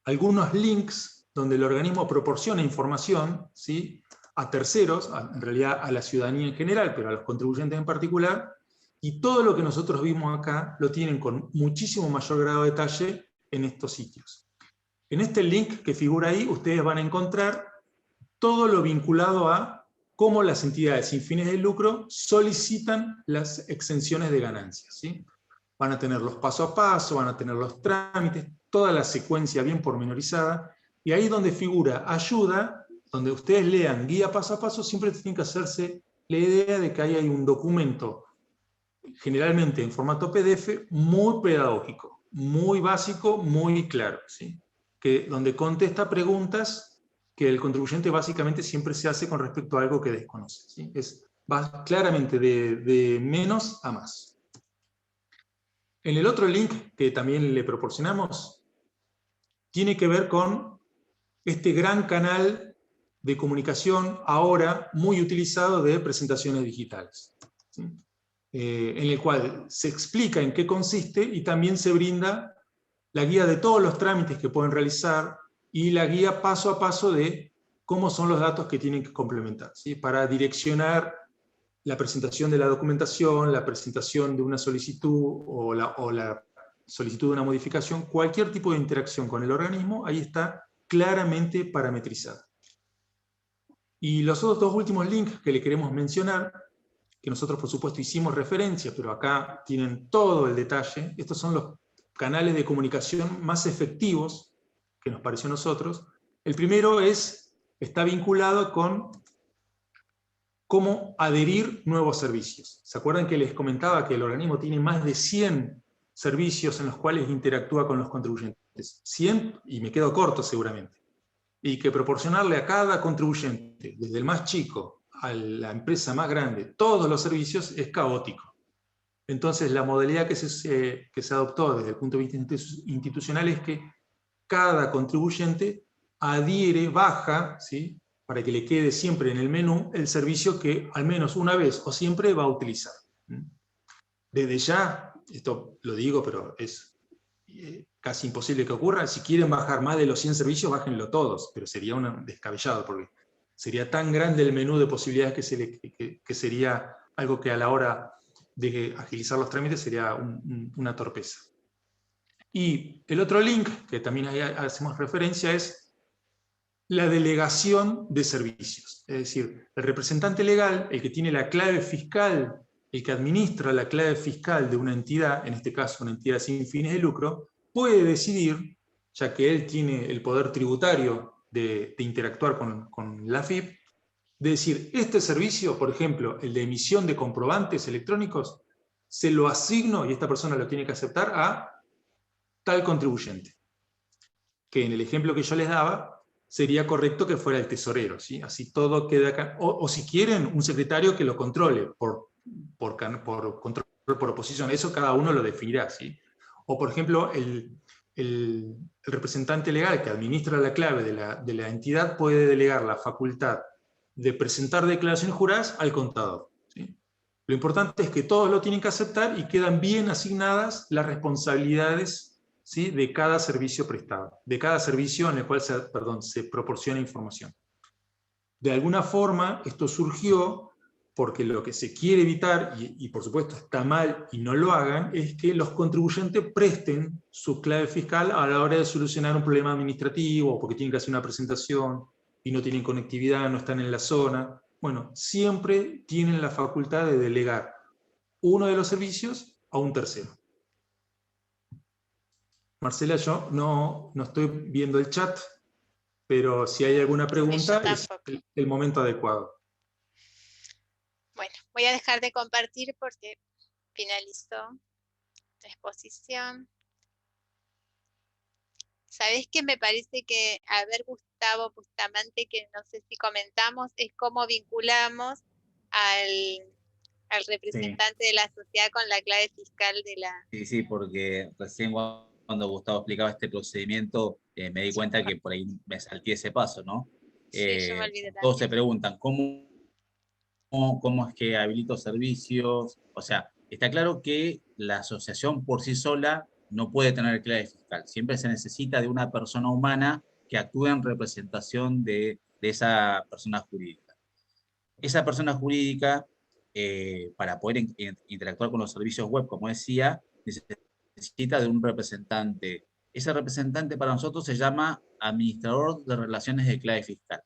algunos links donde el organismo proporciona información, ¿sí? A terceros, en realidad a la ciudadanía en general, pero a los contribuyentes en particular, y todo lo que nosotros vimos acá lo tienen con muchísimo mayor grado de detalle en estos sitios. En este link que figura ahí, ustedes van a encontrar todo lo vinculado a cómo las entidades sin fines de lucro solicitan las exenciones de ganancias, ¿sí? Van a tener los paso a paso, van a tener los trámites, toda la secuencia bien pormenorizada, y ahí donde figura ayuda, donde ustedes lean guía paso a paso, siempre tienen que hacerse la idea de que ahí hay un documento, generalmente en formato PDF, muy pedagógico, muy básico, muy claro, ¿sí? Donde contesta preguntas que el contribuyente básicamente siempre se hace con respecto a algo que desconoce, ¿sí? Va claramente de menos a más. En el otro link que también le proporcionamos, tiene que ver con este gran canal de comunicación ahora muy utilizado de presentaciones digitales, ¿sí? En el cual se explica en qué consiste y también se brinda la guía de todos los trámites que pueden realizar y la guía paso a paso de cómo son los datos que tienen que complementar, ¿sí? Para direccionar la presentación de la documentación, la presentación de una solicitud o la solicitud de una modificación, cualquier tipo de interacción con el organismo, ahí está claramente parametrizada. Y los otros dos últimos links que le queremos mencionar, que nosotros por supuesto hicimos referencia, pero acá tienen todo el detalle, estos son los canales de comunicación más efectivos que nos pareció a nosotros. El primero está vinculado con cómo adherir nuevos servicios. ¿Se acuerdan que les comentaba que el organismo tiene más de 100 servicios en los cuales interactúa con los contribuyentes? 100, y me quedo corto seguramente. Y que proporcionarle a cada contribuyente, desde el más chico a la empresa más grande, todos los servicios es caótico. Entonces la modalidad que se adoptó desde el punto de vista institucional es que cada contribuyente adhiere, baja, ¿sí?, para que le quede siempre en el menú el servicio que al menos una vez o siempre va a utilizar. Desde ya, esto lo digo, pero es casi imposible que ocurra, si quieren bajar más de los 100 servicios, bájenlo todos, pero sería un descabellado, porque sería tan grande el menú de posibilidades que sería algo que a la hora de agilizar los trámites sería una torpeza. Y el otro link, que también ahí hacemos referencia, es la delegación de servicios. Es decir, el representante legal, el que tiene la clave fiscal, el que administra la clave fiscal de una entidad, en este caso una entidad sin fines de lucro, puede decidir, ya que él tiene el poder tributario de interactuar con la AFIP, de decir, este servicio, por ejemplo, el de emisión de comprobantes electrónicos, se lo asigno, y esta persona lo tiene que aceptar, a tal contribuyente. Que en el ejemplo que yo les daba, sería correcto que fuera el tesorero, ¿sí? Así todo queda acá. O si quieren, un secretario que lo controle por control por oposición. Eso cada uno lo definirá, ¿sí? O, por ejemplo, el representante legal que administra la clave de la entidad puede delegar la facultad de presentar declaraciones juradas al contador, ¿sí? Lo importante es que todos lo tienen que aceptar y quedan bien asignadas las responsabilidades, ¿sí?, de cada servicio prestado, de cada servicio en el cual se proporciona información. De alguna forma, esto surgió porque lo que se quiere evitar, y por supuesto está mal y no lo hagan, es que los contribuyentes presten su clave fiscal a la hora de solucionar un problema administrativo, o porque tienen que hacer una presentación y no tienen conectividad, no están en la zona. Bueno, siempre tienen la facultad de delegar uno de los servicios a un tercero. Marcela, yo no estoy viendo el chat, pero si hay alguna pregunta es el momento adecuado. Bueno, voy a dejar de compartir porque finalizó la exposición. ¿Sabés qué? Me parece que, a ver, Gustavo Bustamante, que no sé si comentamos, es cómo vinculamos al representante de la sociedad con la clave fiscal de la... Sí, porque recién cuando Gustavo explicaba este procedimiento, me di cuenta que por ahí me salté ese paso, ¿no? Sí, yo me olvidé también. Todos se preguntan, ¿cómo es que habilito servicios? O sea, está claro que la asociación por sí sola no puede tener clave fiscal. Siempre se necesita de una persona humana que actúe en representación de esa persona jurídica. Esa persona jurídica, para poder interactuar con los servicios web, como decía, necesita de un representante. Ese representante para nosotros se llama administrador de relaciones de clave fiscal.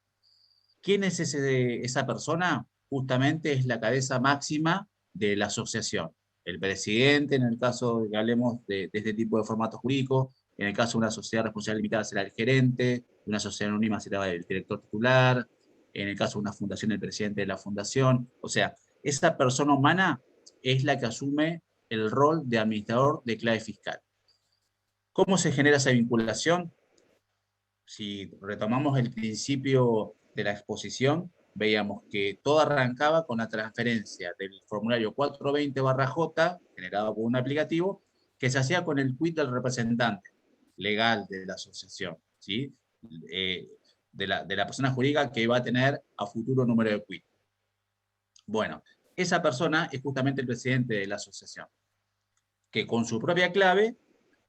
¿Quién es esa persona? Justamente es la cabeza máxima de la asociación. El presidente, en el caso de que hablemos de este tipo de formatos jurídicos, en el caso de una sociedad responsable limitada será el gerente, de una sociedad anónima será el director titular, en el caso de una fundación el presidente de la fundación. O sea, esa persona humana es la que asume el rol de administrador de clave fiscal. ¿Cómo se genera esa vinculación? Si retomamos el principio de la exposición, veíamos que todo arrancaba con la transferencia del formulario 420/J, generado por un aplicativo, que se hacía con el quit del representante legal de la asociación, ¿sí? De la persona jurídica que va a tener a futuro número de quit. Bueno, esa persona es justamente el presidente de la asociación, que con su propia clave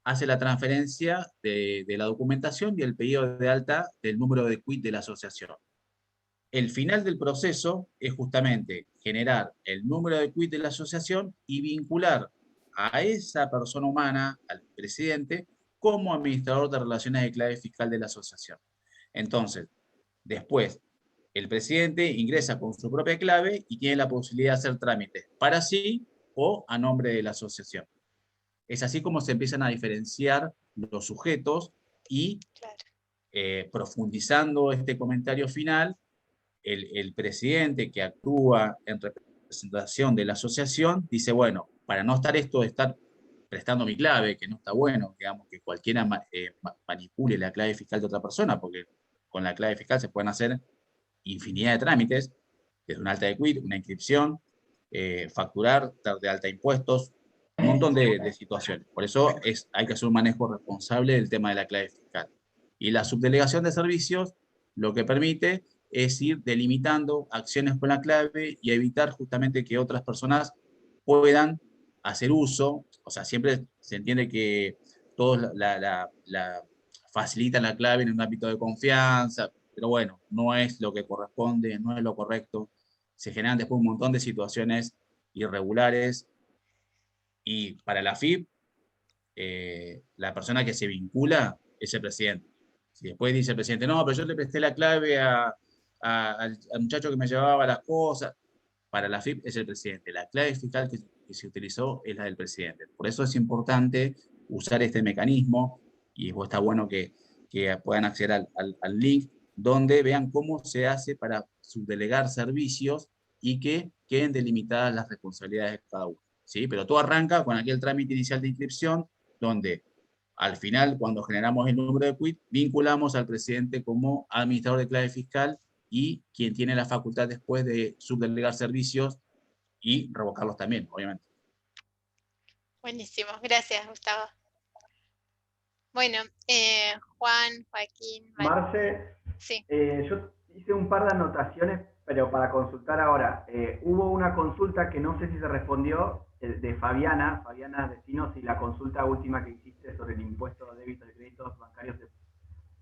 hace la transferencia de la documentación y el pedido de alta del número de quit de la asociación. El final del proceso es justamente generar el número de quit de la asociación y vincular a esa persona humana, al presidente, como administrador de relaciones de clave fiscal de la asociación. Entonces, después, el presidente ingresa con su propia clave y tiene la posibilidad de hacer trámites para sí o a nombre de la asociación. Es así como se empiezan a diferenciar los sujetos y, profundizando este comentario final, el presidente que actúa en representación de la asociación dice, bueno, para no estar esto de estar prestando mi clave, que no está bueno, digamos, que cualquiera manipule la clave fiscal de otra persona, porque con la clave fiscal se pueden hacer infinidad de trámites, desde una alta de quit, una inscripción, facturar, dar de alta impuestos, un montón de situaciones. Por eso hay que hacer un manejo responsable del tema de la clave fiscal. Y la subdelegación de servicios lo que permite es ir delimitando acciones con la clave y evitar justamente que otras personas puedan hacer uso. O sea, siempre se entiende que todos la facilitan la clave en un ámbito de confianza, pero bueno, no es lo que corresponde, no es lo correcto. Se generan después un montón de situaciones irregulares. Y para la FIP, la persona que se vincula es el presidente. Si después dice el presidente, no, pero yo le presté la clave al muchacho que me llevaba las cosas, para la FIP es el presidente. La clave fiscal que se utilizó es la del presidente. Por eso es importante usar este mecanismo, y está bueno que puedan acceder al link, donde vean cómo se hace para subdelegar servicios y que queden delimitadas las responsabilidades de cada uno. ¿Sí? Pero todo arranca con aquel trámite inicial de inscripción, donde al final, cuando generamos el número de quit, vinculamos al presidente como administrador de clave fiscal y quien tiene la facultad después de subdelegar servicios y revocarlos también, obviamente. Buenísimo, gracias, Gustavo. Bueno, Juan, Joaquín, Marce, sí. Yo hice un par de anotaciones, pero para consultar ahora. Hubo una consulta que no sé si se respondió, de Fabiana. Fabiana, decinos si la consulta última que hiciste sobre el impuesto de débitos y créditos bancarios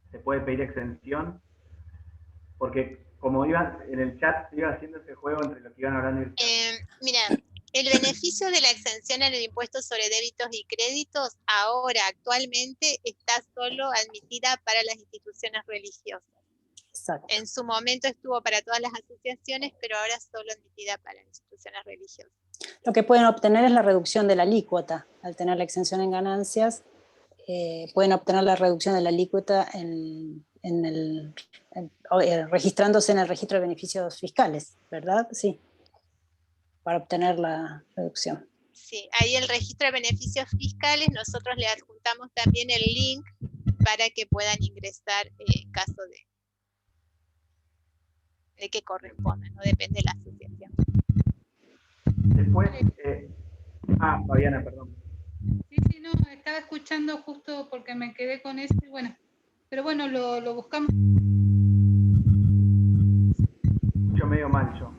se puede pedir exención. Porque como iban en el chat, iba haciendo ese juego entre lo que iban hablando y el chat. Mira, el beneficio de la exención en el impuesto sobre débitos y créditos ahora, actualmente, está solo admitida para las instituciones religiosas. Exacto. En su momento estuvo para todas las asociaciones, pero ahora solo admitida para instituciones religiosas. Lo que pueden obtener es la reducción de la alícuota. Al tener la exención en ganancias, pueden obtener la reducción de la alícuota registrándose en el registro de beneficios fiscales, ¿verdad? Sí, para obtener la reducción. Sí, ahí el registro de beneficios fiscales, nosotros le adjuntamos también el link para que puedan ingresar en caso de que corresponda, no depende de la asociación. Después, Fabiana, perdón. Sí, no, estaba escuchando justo porque me quedé con ese, bueno, pero bueno, lo buscamos. Escucho medio mal yo.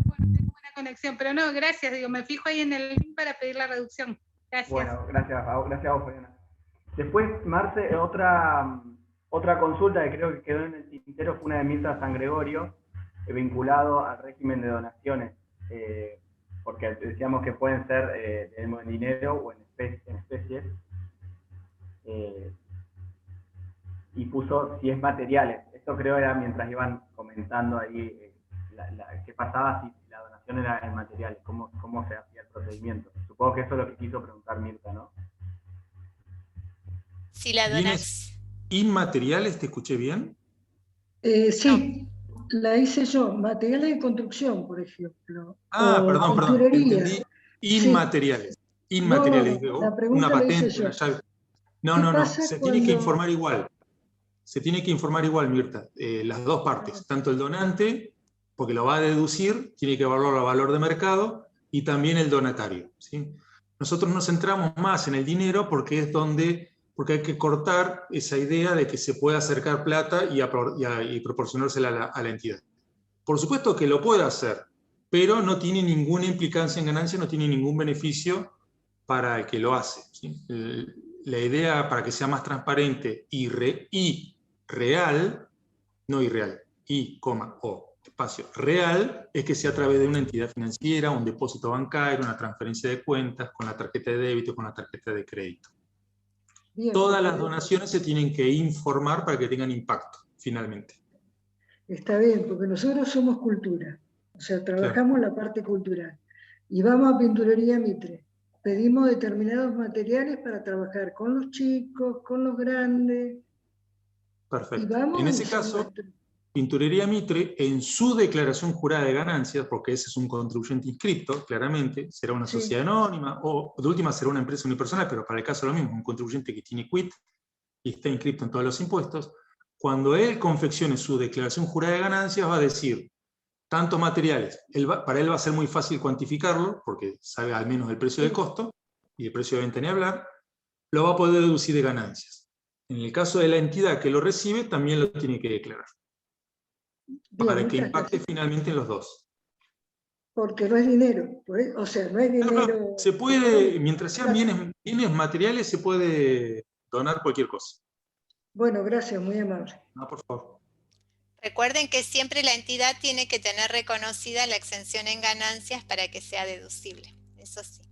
Bueno, tengo buena conexión, pero no, gracias, digo, me fijo ahí en el link para pedir la reducción. Gracias. Bueno, gracias a vos, Fabiana. Después, Marce, otra consulta que creo que quedó en el tintero fue una de Mirta San Gregorio, vinculado al régimen de donaciones, porque decíamos que pueden ser en dinero o en especies, y puso si es materiales. Esto creo era mientras iban comentando ahí qué pasaba si la donación era en materiales, cómo se hacía el procedimiento. Supongo que eso es lo que quiso preguntar Mirta, ¿no? Si la donación... ¿Inmateriales te escuché bien? Sí, la hice yo, materiales de construcción, por ejemplo. Perdón, entendí. Inmateriales. Sí. Inmateriales. No, la pregunta una patente, la hice yo. una llave. No, se tiene que informar igual. Se tiene que informar igual, Mirta, las dos partes, tanto el donante, porque lo va a deducir, tiene que evaluar el valor de mercado, y también el donatario, ¿sí? Nosotros nos centramos más en el dinero porque hay que cortar esa idea de que se puede acercar plata y proporcionársela a la entidad. Por supuesto que lo puede hacer, pero no tiene ninguna implicancia en ganancia, no tiene ningún beneficio para el que lo hace, ¿sí? La idea, para que sea más transparente y real, no irreal, espacio real, es que sea a través de una entidad financiera, un depósito bancario, una transferencia de cuentas, con la tarjeta de débito, con la tarjeta de crédito. Bien, todas las donaciones se tienen que informar para que tengan impacto, finalmente. Está bien, porque nosotros somos cultura, o sea, trabajamos la parte cultural. Y vamos a Pinturería Mitre, pedimos determinados materiales para trabajar con los chicos, con los grandes. Perfecto. En ese caso, Pinturería Mitre, en su declaración jurada de ganancias, porque ese es un contribuyente inscripto, claramente, será una sociedad anónima, o de última será una empresa unipersonal, pero para el caso lo mismo, un contribuyente que tiene quit y está inscripto en todos los impuestos, cuando él confeccione su declaración jurada de ganancias va a decir tantos materiales, para él va a ser muy fácil cuantificarlo, porque sabe al menos el precio del costo, y el precio de venta ni hablar, lo va a poder deducir de ganancias. En el caso de la entidad que lo recibe, también lo tiene que declarar. Bien, para que impacte finalmente en los dos. Porque no es dinero, pues, o sea, no es dinero... Se puede, mientras sean bienes materiales, se puede donar cualquier cosa. Bueno, gracias, muy amable. No, por favor. Recuerden que siempre la entidad tiene que tener reconocida la exención en ganancias para que sea deducible, eso sí.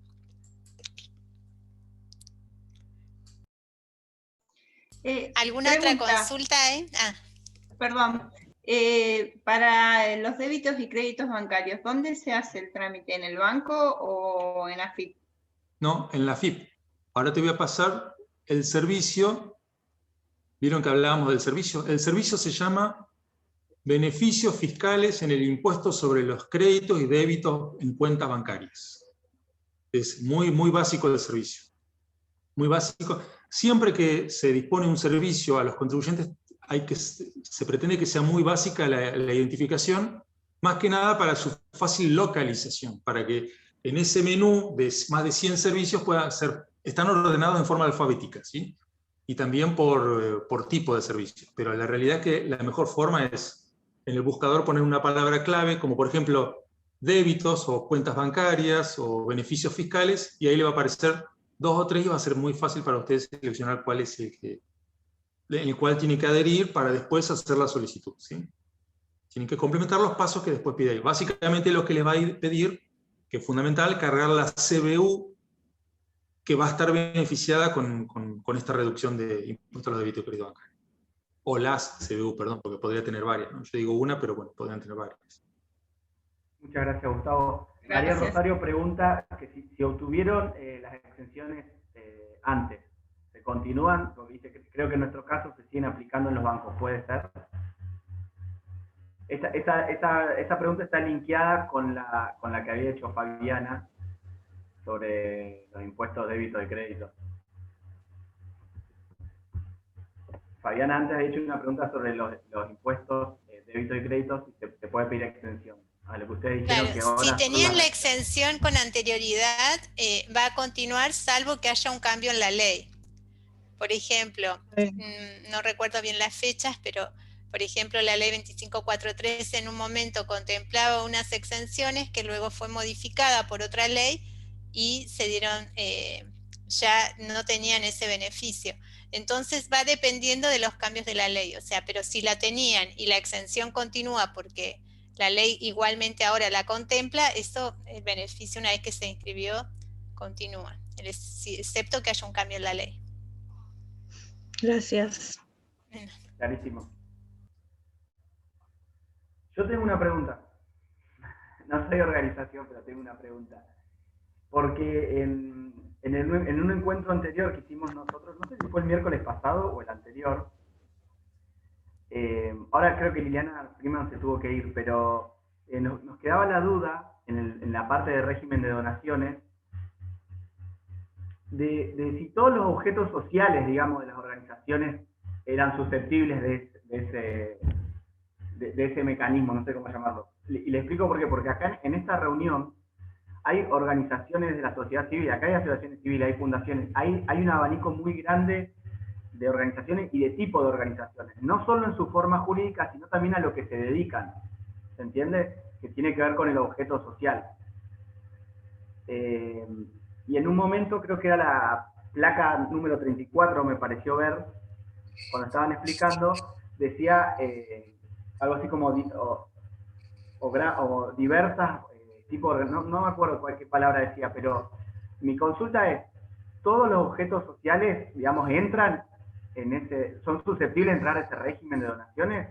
¿Alguna otra consulta? Perdón. Para los débitos y créditos bancarios, ¿dónde se hace el trámite? ¿En el banco o en la FIP? No, en la FIP. Ahora te voy a pasar el servicio. ¿Vieron que hablábamos del servicio? El servicio se llama Beneficios Fiscales en el Impuesto sobre los Créditos y Débitos en Cuentas Bancarias. Es muy, muy básico el servicio. Muy básico. Siempre que se dispone un servicio a los contribuyentes, se pretende que sea muy básica la identificación, más que nada para su fácil localización, para que en ese menú de más de 100 servicios están ordenados en forma alfabética, ¿sí? Y también por tipo de servicio. Pero la realidad es que la mejor forma es en el buscador poner una palabra clave, como por ejemplo débitos o cuentas bancarias o beneficios fiscales, y ahí le va a aparecer 2 o 3 y va a ser muy fácil para ustedes seleccionar cuál es el cual tiene que adherir para después hacer la solicitud, ¿sí? Tienen que complementar los pasos que después pide ahí. Básicamente lo que les va a pedir, que es fundamental, cargar la CBU, que va a estar beneficiada con esta reducción de impuestos a los débitos y créditos bancarios. o las CBU, perdón, porque podría tener varias, ¿no? Yo digo una, pero bueno, podrían tener varias. Muchas gracias, Gustavo. Gracias. María Rosario pregunta que si obtuvieron las exenciones antes, ¿se continúan? Porque dice que creo que en nuestro caso se siguen aplicando en los bancos, ¿puede ser? Esa pregunta está linkeada con la que había hecho Fabiana sobre los impuestos débito y crédito. Fabiana antes ha hecho una pregunta sobre los impuestos débito y crédito, si se puede pedir extensión. A lo que ustedes dijeron Claro, que ahora si tenían la exención con anterioridad, va a continuar salvo que haya un cambio en la ley. Por ejemplo, no recuerdo bien las fechas, pero por ejemplo la ley 25413 en un momento contemplaba unas exenciones que luego fue modificada por otra ley y se dieron, ya no tenían ese beneficio. Entonces va dependiendo de los cambios de la ley, o sea, pero si la tenían y la exención continúa porque la ley igualmente ahora la contempla, eso, el beneficio una vez que se inscribió, continúa, excepto que haya un cambio en la ley. Gracias. Clarísimo. Yo tengo una pregunta. No soy organización, pero tengo una pregunta. Porque en un encuentro anterior que hicimos nosotros, no sé si fue el miércoles pasado o el anterior, ahora creo que Liliana Freeman se tuvo que ir, pero nos quedaba la duda en la parte de régimen de donaciones de si todos los objetos sociales, digamos, de las organizaciones eran susceptibles de ese mecanismo, no sé cómo llamarlo. Y le explico por qué, porque acá en esta reunión hay organizaciones de la sociedad civil, acá hay asociaciones civiles, hay fundaciones, hay un abanico muy grande de organizaciones y de tipo de organizaciones, no solo en su forma jurídica, sino también a lo que se dedican, ¿se entiende? Que tiene que ver con el objeto social. Y en un momento, creo que era la placa número 34, me pareció ver, cuando estaban explicando, decía algo así como diversas tipos, no me acuerdo qué palabra decía, pero mi consulta es, ¿todos los objetos sociales, digamos, entran en son susceptibles de entrar a ese régimen de donaciones?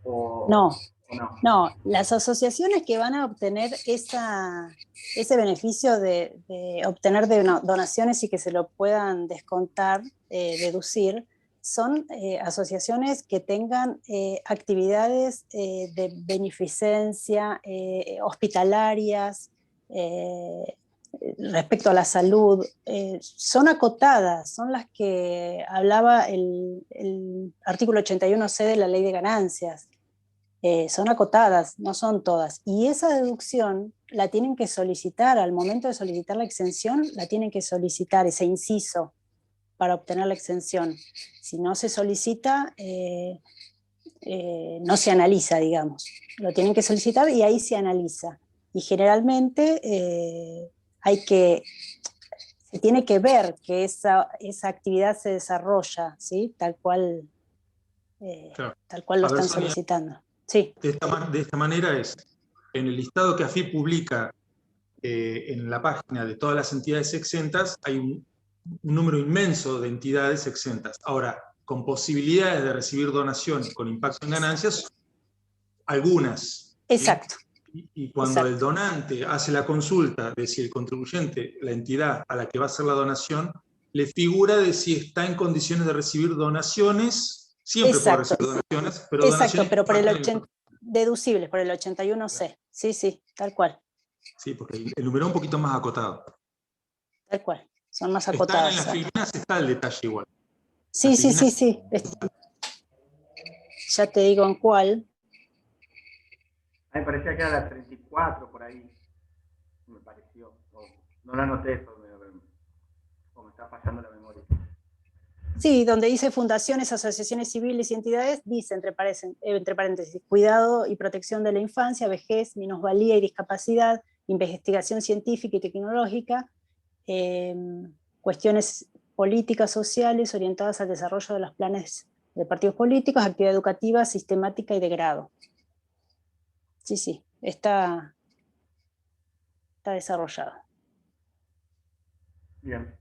No. ¿O no? No, las asociaciones que van a obtener ese beneficio de obtener donaciones y que se lo puedan descontar, deducir, son asociaciones que tengan actividades de beneficencia, hospitalarias, respecto a la salud, son acotadas, son las que hablaba el artículo 81C de la Ley de Ganancias. Son acotadas, no son todas. Y esa deducción la tienen que solicitar, al momento de solicitar la exención, la tienen que solicitar, ese inciso, para obtener la exención. Si no se solicita, no se analiza, digamos. Lo tienen que solicitar y ahí se analiza. Y generalmente se tiene que ver que esa actividad se desarrolla, ¿sí? Tal cual, Claro. tal cual lo están Sonia, solicitando. Sí. De esta manera es, en el listado que AFIP publica en la página de todas las entidades exentas, hay un número inmenso de entidades exentas. Ahora, con posibilidades de recibir donaciones con impacto en ganancias, algunas. Exacto. ¿Sí? Y cuando Exacto. el donante hace la consulta de si el contribuyente, la entidad a la que va a hacer la donación, le figura de si está en condiciones de recibir donaciones. Siempre puede recibir donaciones, pero exacto, donaciones pero por deducibles, por el 81C. Sí, sí, tal cual. Sí, porque el número es un poquito más acotado. Tal cual, son más acotadas. En las filipinas está el detalle igual. Sí, sí, sí, sí. Ya te digo en cuál. A mí me parecía que era la 34, por ahí. Me pareció. No la anoté eso, o me está fallando la memoria. Sí, donde dice fundaciones, asociaciones civiles y entidades, dice entre paréntesis, cuidado y protección de la infancia, vejez, minusvalía y discapacidad, investigación científica y tecnológica, cuestiones políticas, sociales, orientadas al desarrollo de los planes de partidos políticos, actividad educativa, sistemática y de grado. Sí, sí, está desarrollado. Bien.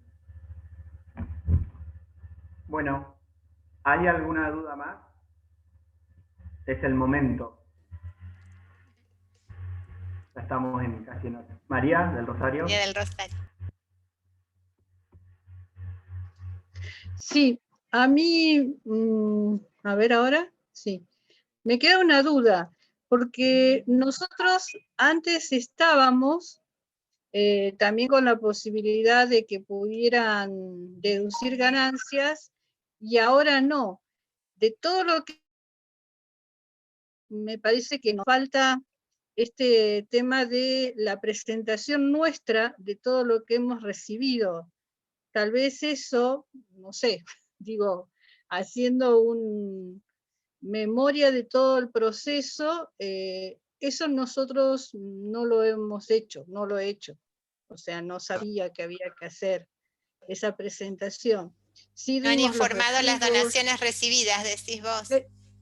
Bueno, ¿Hay alguna duda más? Es el momento. Ya estamos casi en hora. María del Rosario. María del Rosario. Sí, a mí, a ver ahora, sí. Me queda una duda, porque nosotros antes estábamos también con la posibilidad de que pudieran deducir ganancias y ahora no. De todo lo que me parece que nos falta este tema de la presentación nuestra de todo lo que hemos recibido. Tal vez eso, no sé, digo, haciendo una memoria de todo el proceso, eso nosotros no lo hemos hecho, no lo he hecho. O sea, no sabía que había que hacer esa presentación. Sí, no han informado las donaciones recibidas, decís vos.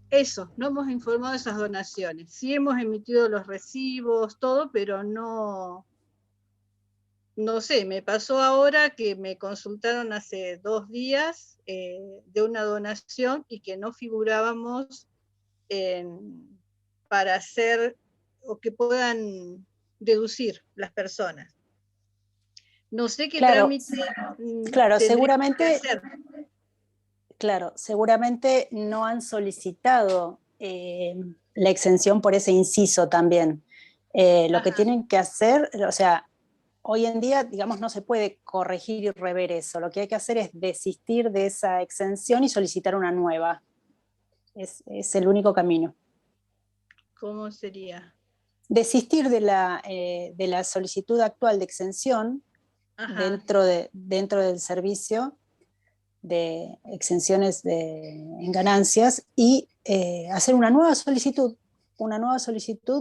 Eso, no hemos informado de esas donaciones. Sí hemos emitido los recibos, todo, pero no sé, me pasó ahora que me consultaron hace 2 días de una donación y que no figurábamos para hacer o que puedan deducir las personas. No sé qué trámite. Claro, seguramente. Claro, seguramente no han solicitado la exención por ese inciso también. Lo que tienen que hacer, o sea, hoy en día, digamos, no se puede corregir y rever eso. Lo que hay que hacer es desistir de esa exención y solicitar una nueva. Es el único camino. ¿Cómo sería? Desistir de la solicitud actual de exención dentro del servicio de exenciones en ganancias y hacer una nueva solicitud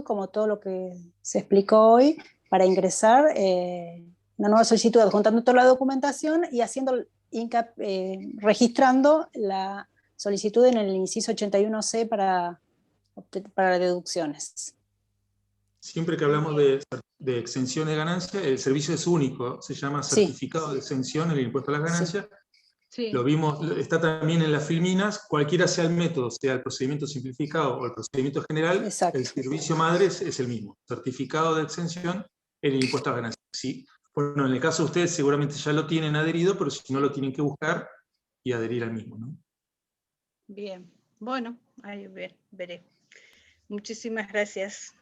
como todo lo que se explicó hoy, para ingresar una nueva solicitud adjuntando toda la documentación y registrando la solicitud en el inciso 81C para deducciones. Siempre que hablamos de exención de ganancia, el servicio es único, se llama certificado de exención en el impuesto a las ganancias. Sí. Lo vimos, está también en las filminas, cualquiera sea el método, sea el procedimiento simplificado o el procedimiento general, el servicio madre es el mismo, certificado de exención en el impuesto a las ganancias. Sí. Bueno, en el caso de ustedes seguramente ya lo tienen adherido, pero si no lo tienen que buscar y adherir al mismo, ¿no? Bien, bueno, ahí veré. Muchísimas gracias.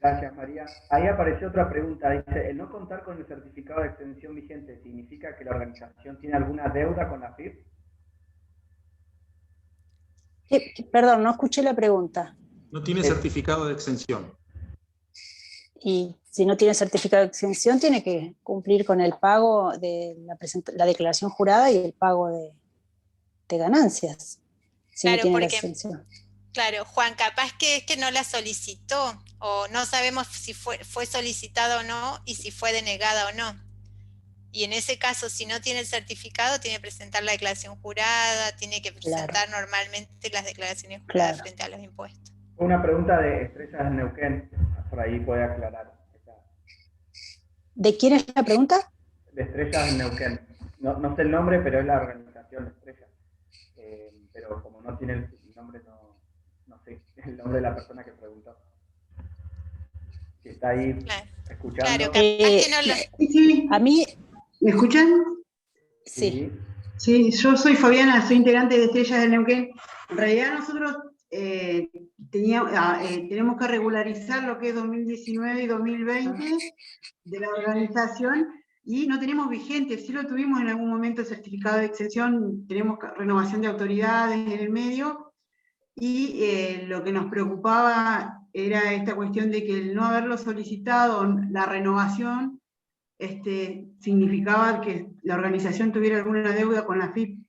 Gracias, María. Ahí apareció otra pregunta. Dice, ¿el no contar con el certificado de exención vigente significa que la organización tiene alguna deuda con la AFIP? Perdón, no escuché la pregunta. No tiene certificado de exención. Y si no tiene certificado de exención, tiene que cumplir con el pago de la declaración jurada y el pago de ganancias. Si claro, no tiene porque, la exención. Claro, Juan, capaz que es que no la solicitó, o no sabemos si fue solicitada o no, y si fue denegada o no. Y en ese caso, si no tiene el certificado, tiene que presentar la declaración jurada, tiene que presentar normalmente las declaraciones juradas frente a los impuestos. Una pregunta de Estrellas Neuquén, por ahí puede aclarar. ¿De quién es la pregunta? De Estrellas Neuquén. No sé el nombre, pero es la organización Estrellas. Pero como no tiene el nombre, no sé el nombre de la persona que preguntó. Si está ahí escuchando. Claro, capaz que no lo... Sí. A mí... ¿Me escuchan? Sí. Sí, yo soy Fabiana, soy integrante de Estrellas de Neuquén. En realidad nosotros tenemos que regularizar lo que es 2019 y 2020 de la organización y no tenemos vigente. Sí lo tuvimos en algún momento el certificado de exención, tenemos renovación de autoridades en el medio y lo que nos preocupaba era esta cuestión de que el no haberlo solicitado, la renovación, significaba que la organización tuviera alguna deuda con la AFIP.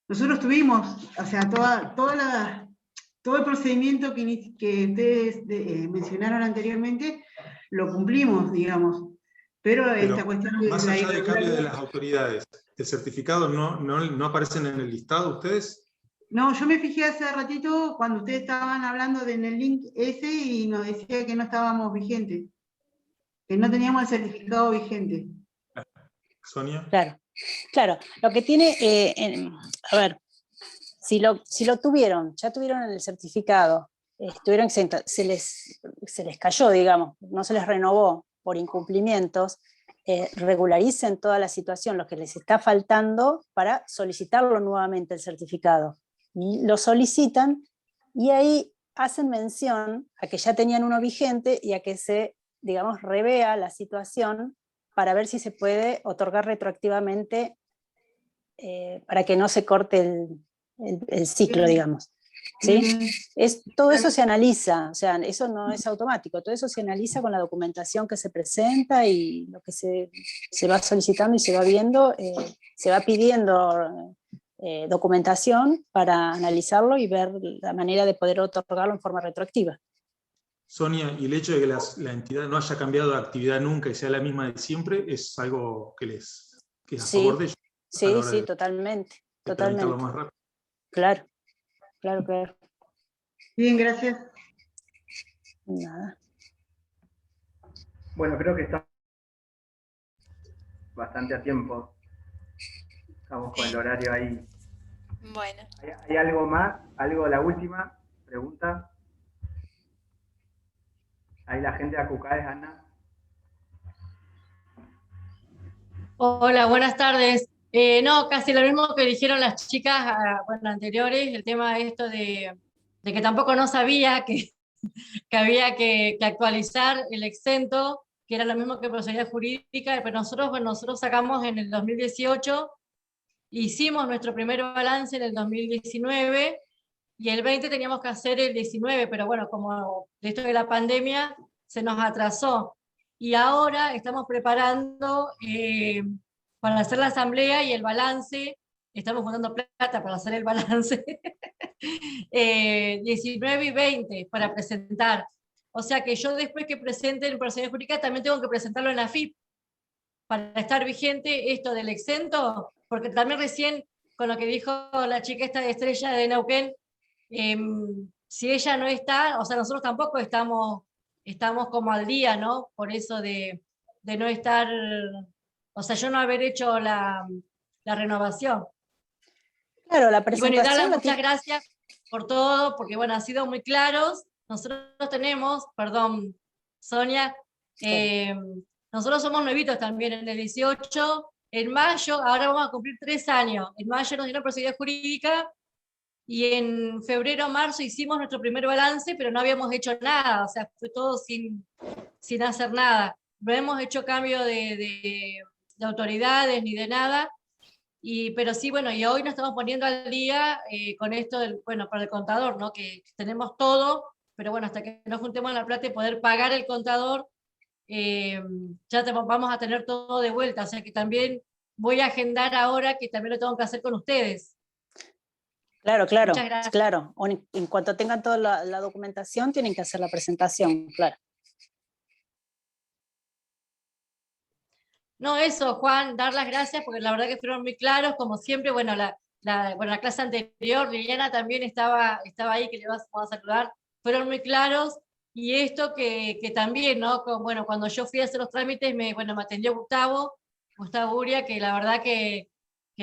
Nosotros tuvimos, o sea, todo el procedimiento que ustedes mencionaron anteriormente, lo cumplimos, digamos. Pero esta cuestión de más allá del cambio de las autoridades, ¿el certificado no aparecen en el listado ustedes? No, yo me fijé hace ratito cuando ustedes estaban hablando en el link ese y nos decía que no estábamos vigentes. Que no teníamos el certificado vigente. Sonia. Claro. Claro, lo que tiene, a ver, si lo tuvieron, ya tuvieron el certificado, estuvieron exentos, se les cayó, digamos, no se les renovó por incumplimientos, regularicen toda la situación, lo que les está faltando para solicitarlo nuevamente el certificado. Y lo solicitan y ahí hacen mención a que ya tenían uno vigente y a que se, digamos, revea la situación para ver si se puede otorgar retroactivamente para que no se corte el ciclo, digamos. ¿Sí? Todo eso se analiza, o sea, eso no es automático, todo eso se analiza con la documentación que se presenta y lo que se va solicitando y se va viendo, se va pidiendo documentación para analizarlo y ver la manera de poder otorgarlo en forma retroactiva. Sonia, y el hecho de que la entidad no haya cambiado de actividad nunca y sea la misma de siempre, es algo que es a favor de ellos. Sí, totalmente. Más rápido. Claro. Bien, gracias. Nada. Bueno, creo que está bastante a tiempo. Estamos con el horario ahí. Bueno. ¿Hay algo más? ¿Algo, la última pregunta? Ahí la gente de Acucáes, Ana. Hola, buenas tardes. No, casi lo mismo que dijeron las chicas anteriores, el tema esto de que tampoco no sabía que había que actualizar el exento, que era lo mismo que procedimiento jurídica, pero nosotros sacamos en el 2018, hicimos nuestro primer balance en el 2019, y el 20 teníamos que hacer el 19, pero bueno, como de esto de la pandemia se nos atrasó. Y ahora estamos preparando para hacer la asamblea y el balance, estamos juntando plata para hacer el balance, 19 y 20 para presentar. O sea que yo después que presente el procedimiento jurídico también tengo que presentarlo en AFIP para estar vigente esto del exento, porque también recién con lo que dijo la chica esta de Estrella de Neuquén, si ella no está, o sea, nosotros tampoco estamos como al día, ¿no? Por eso de no estar, o sea, yo no haber hecho la renovación. Claro, la presentación. Y bueno, y darles muchas gracias por todo, porque bueno, han sido muy claros. Nosotros tenemos, perdón, Sonia, nosotros somos nuevitos también en el 18, en mayo, ahora vamos a cumplir 3 años. En mayo nos dieron procedimiento jurídica, y en febrero, marzo hicimos nuestro primer balance, pero no habíamos hecho nada, o sea, fue todo sin hacer nada. No hemos hecho cambio de autoridades ni de nada, pero sí, bueno, y hoy nos estamos poniendo al día con esto para el contador, ¿no? Que tenemos todo, pero bueno, hasta que no juntemos la plata y poder pagar el contador, ya vamos a tener todo de vuelta, o sea que también voy a agendar ahora que también lo tengo que hacer con ustedes. Claro. En cuanto tengan toda la documentación, tienen que hacer la presentación, claro. No, eso, Juan, dar las gracias, porque la verdad que fueron muy claros, como siempre. Bueno, la clase anterior, Liliana también estaba ahí, que le vamos a saludar, fueron muy claros, y esto que también, ¿no? Bueno, cuando yo fui a hacer los trámites, me atendió Gustavo Uria, que la verdad que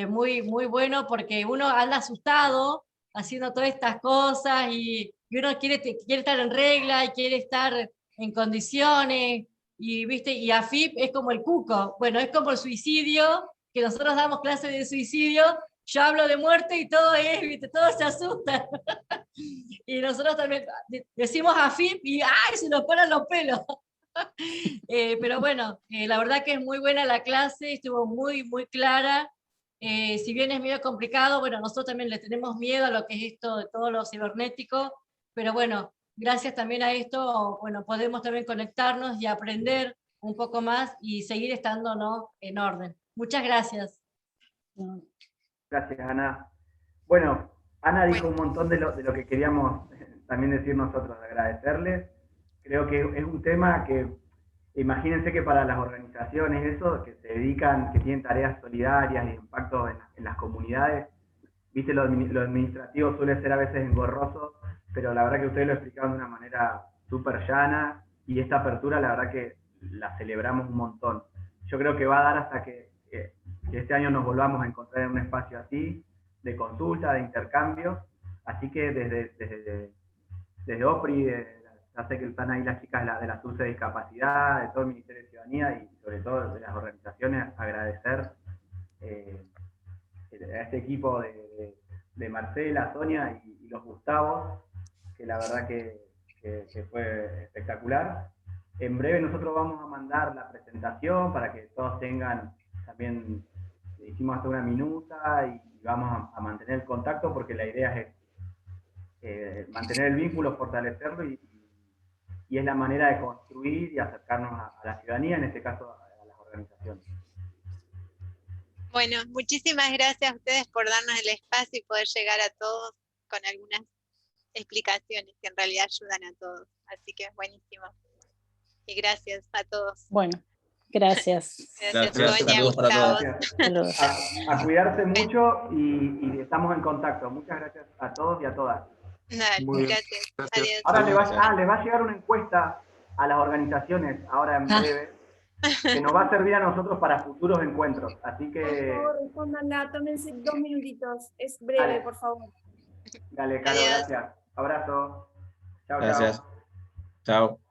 muy, muy bueno, porque uno anda asustado haciendo todas estas cosas y uno quiere estar en regla y quiere estar en condiciones, y AFIP es como el cuco, bueno, es como el suicidio, que nosotros damos clases de suicidio, yo hablo de muerte y todo todos se asustan. Y nosotros también decimos AFIP y ¡ay! Se nos paran los pelos. Pero bueno, la verdad que es muy buena la clase, estuvo muy, muy clara. Si bien es medio complicado, bueno, nosotros también le tenemos miedo a lo que es esto de todo lo cibernético, pero bueno, gracias también a esto, bueno, podemos también conectarnos y aprender un poco más y seguir estando, ¿no?, en orden. Muchas gracias. Gracias, Ana. Bueno, Ana dijo un montón de lo que queríamos también decir nosotros, agradecerles. Creo que es un tema que, imagínense que para las organizaciones eso, que se dedican, que tienen tareas solidarias y impacto en las comunidades, viste, lo administrativo suele ser a veces engorroso, pero la verdad que ustedes lo explicaron de una manera súper llana, y esta apertura la verdad que la celebramos un montón. Yo creo que va a dar hasta que que este año nos volvamos a encontrar en un espacio así, de consulta, de intercambio. Así que desde OPRI, ya sé que están ahí las chicas de la SUSE de Discapacidad, de todo el Ministerio de Ciudadanía y sobre todo de las organizaciones, agradecer a este equipo de Marcela, Sonia y los Gustavos, que la verdad que fue espectacular. En breve nosotros vamos a mandar la presentación para que todos tengan, también hicimos hasta una minuta y vamos a mantener el contacto porque la idea es mantener el vínculo, fortalecerlo y es la manera de construir y acercarnos a la ciudadanía, en este caso a las organizaciones. Bueno, muchísimas gracias a ustedes por darnos el espacio y poder llegar a todos con algunas explicaciones que en realidad ayudan a todos. Así que es buenísimo. Y gracias a todos. Bueno, gracias. Gracias, Sonia, Gustavo. A cuidarse mucho y estamos en contacto. Muchas gracias a todos y a todas. Dale, gracias. Adiós. Ahora les va a llegar una encuesta a las organizaciones, ahora en breve, que nos va a servir a nosotros para futuros encuentros. Así que... Por favor, respóndanla, tómense 2 minutitos. Es breve, Dale. por favor. Dale, Carlos, gracias. Abrazo. Chao, Gracias. chao. Chao.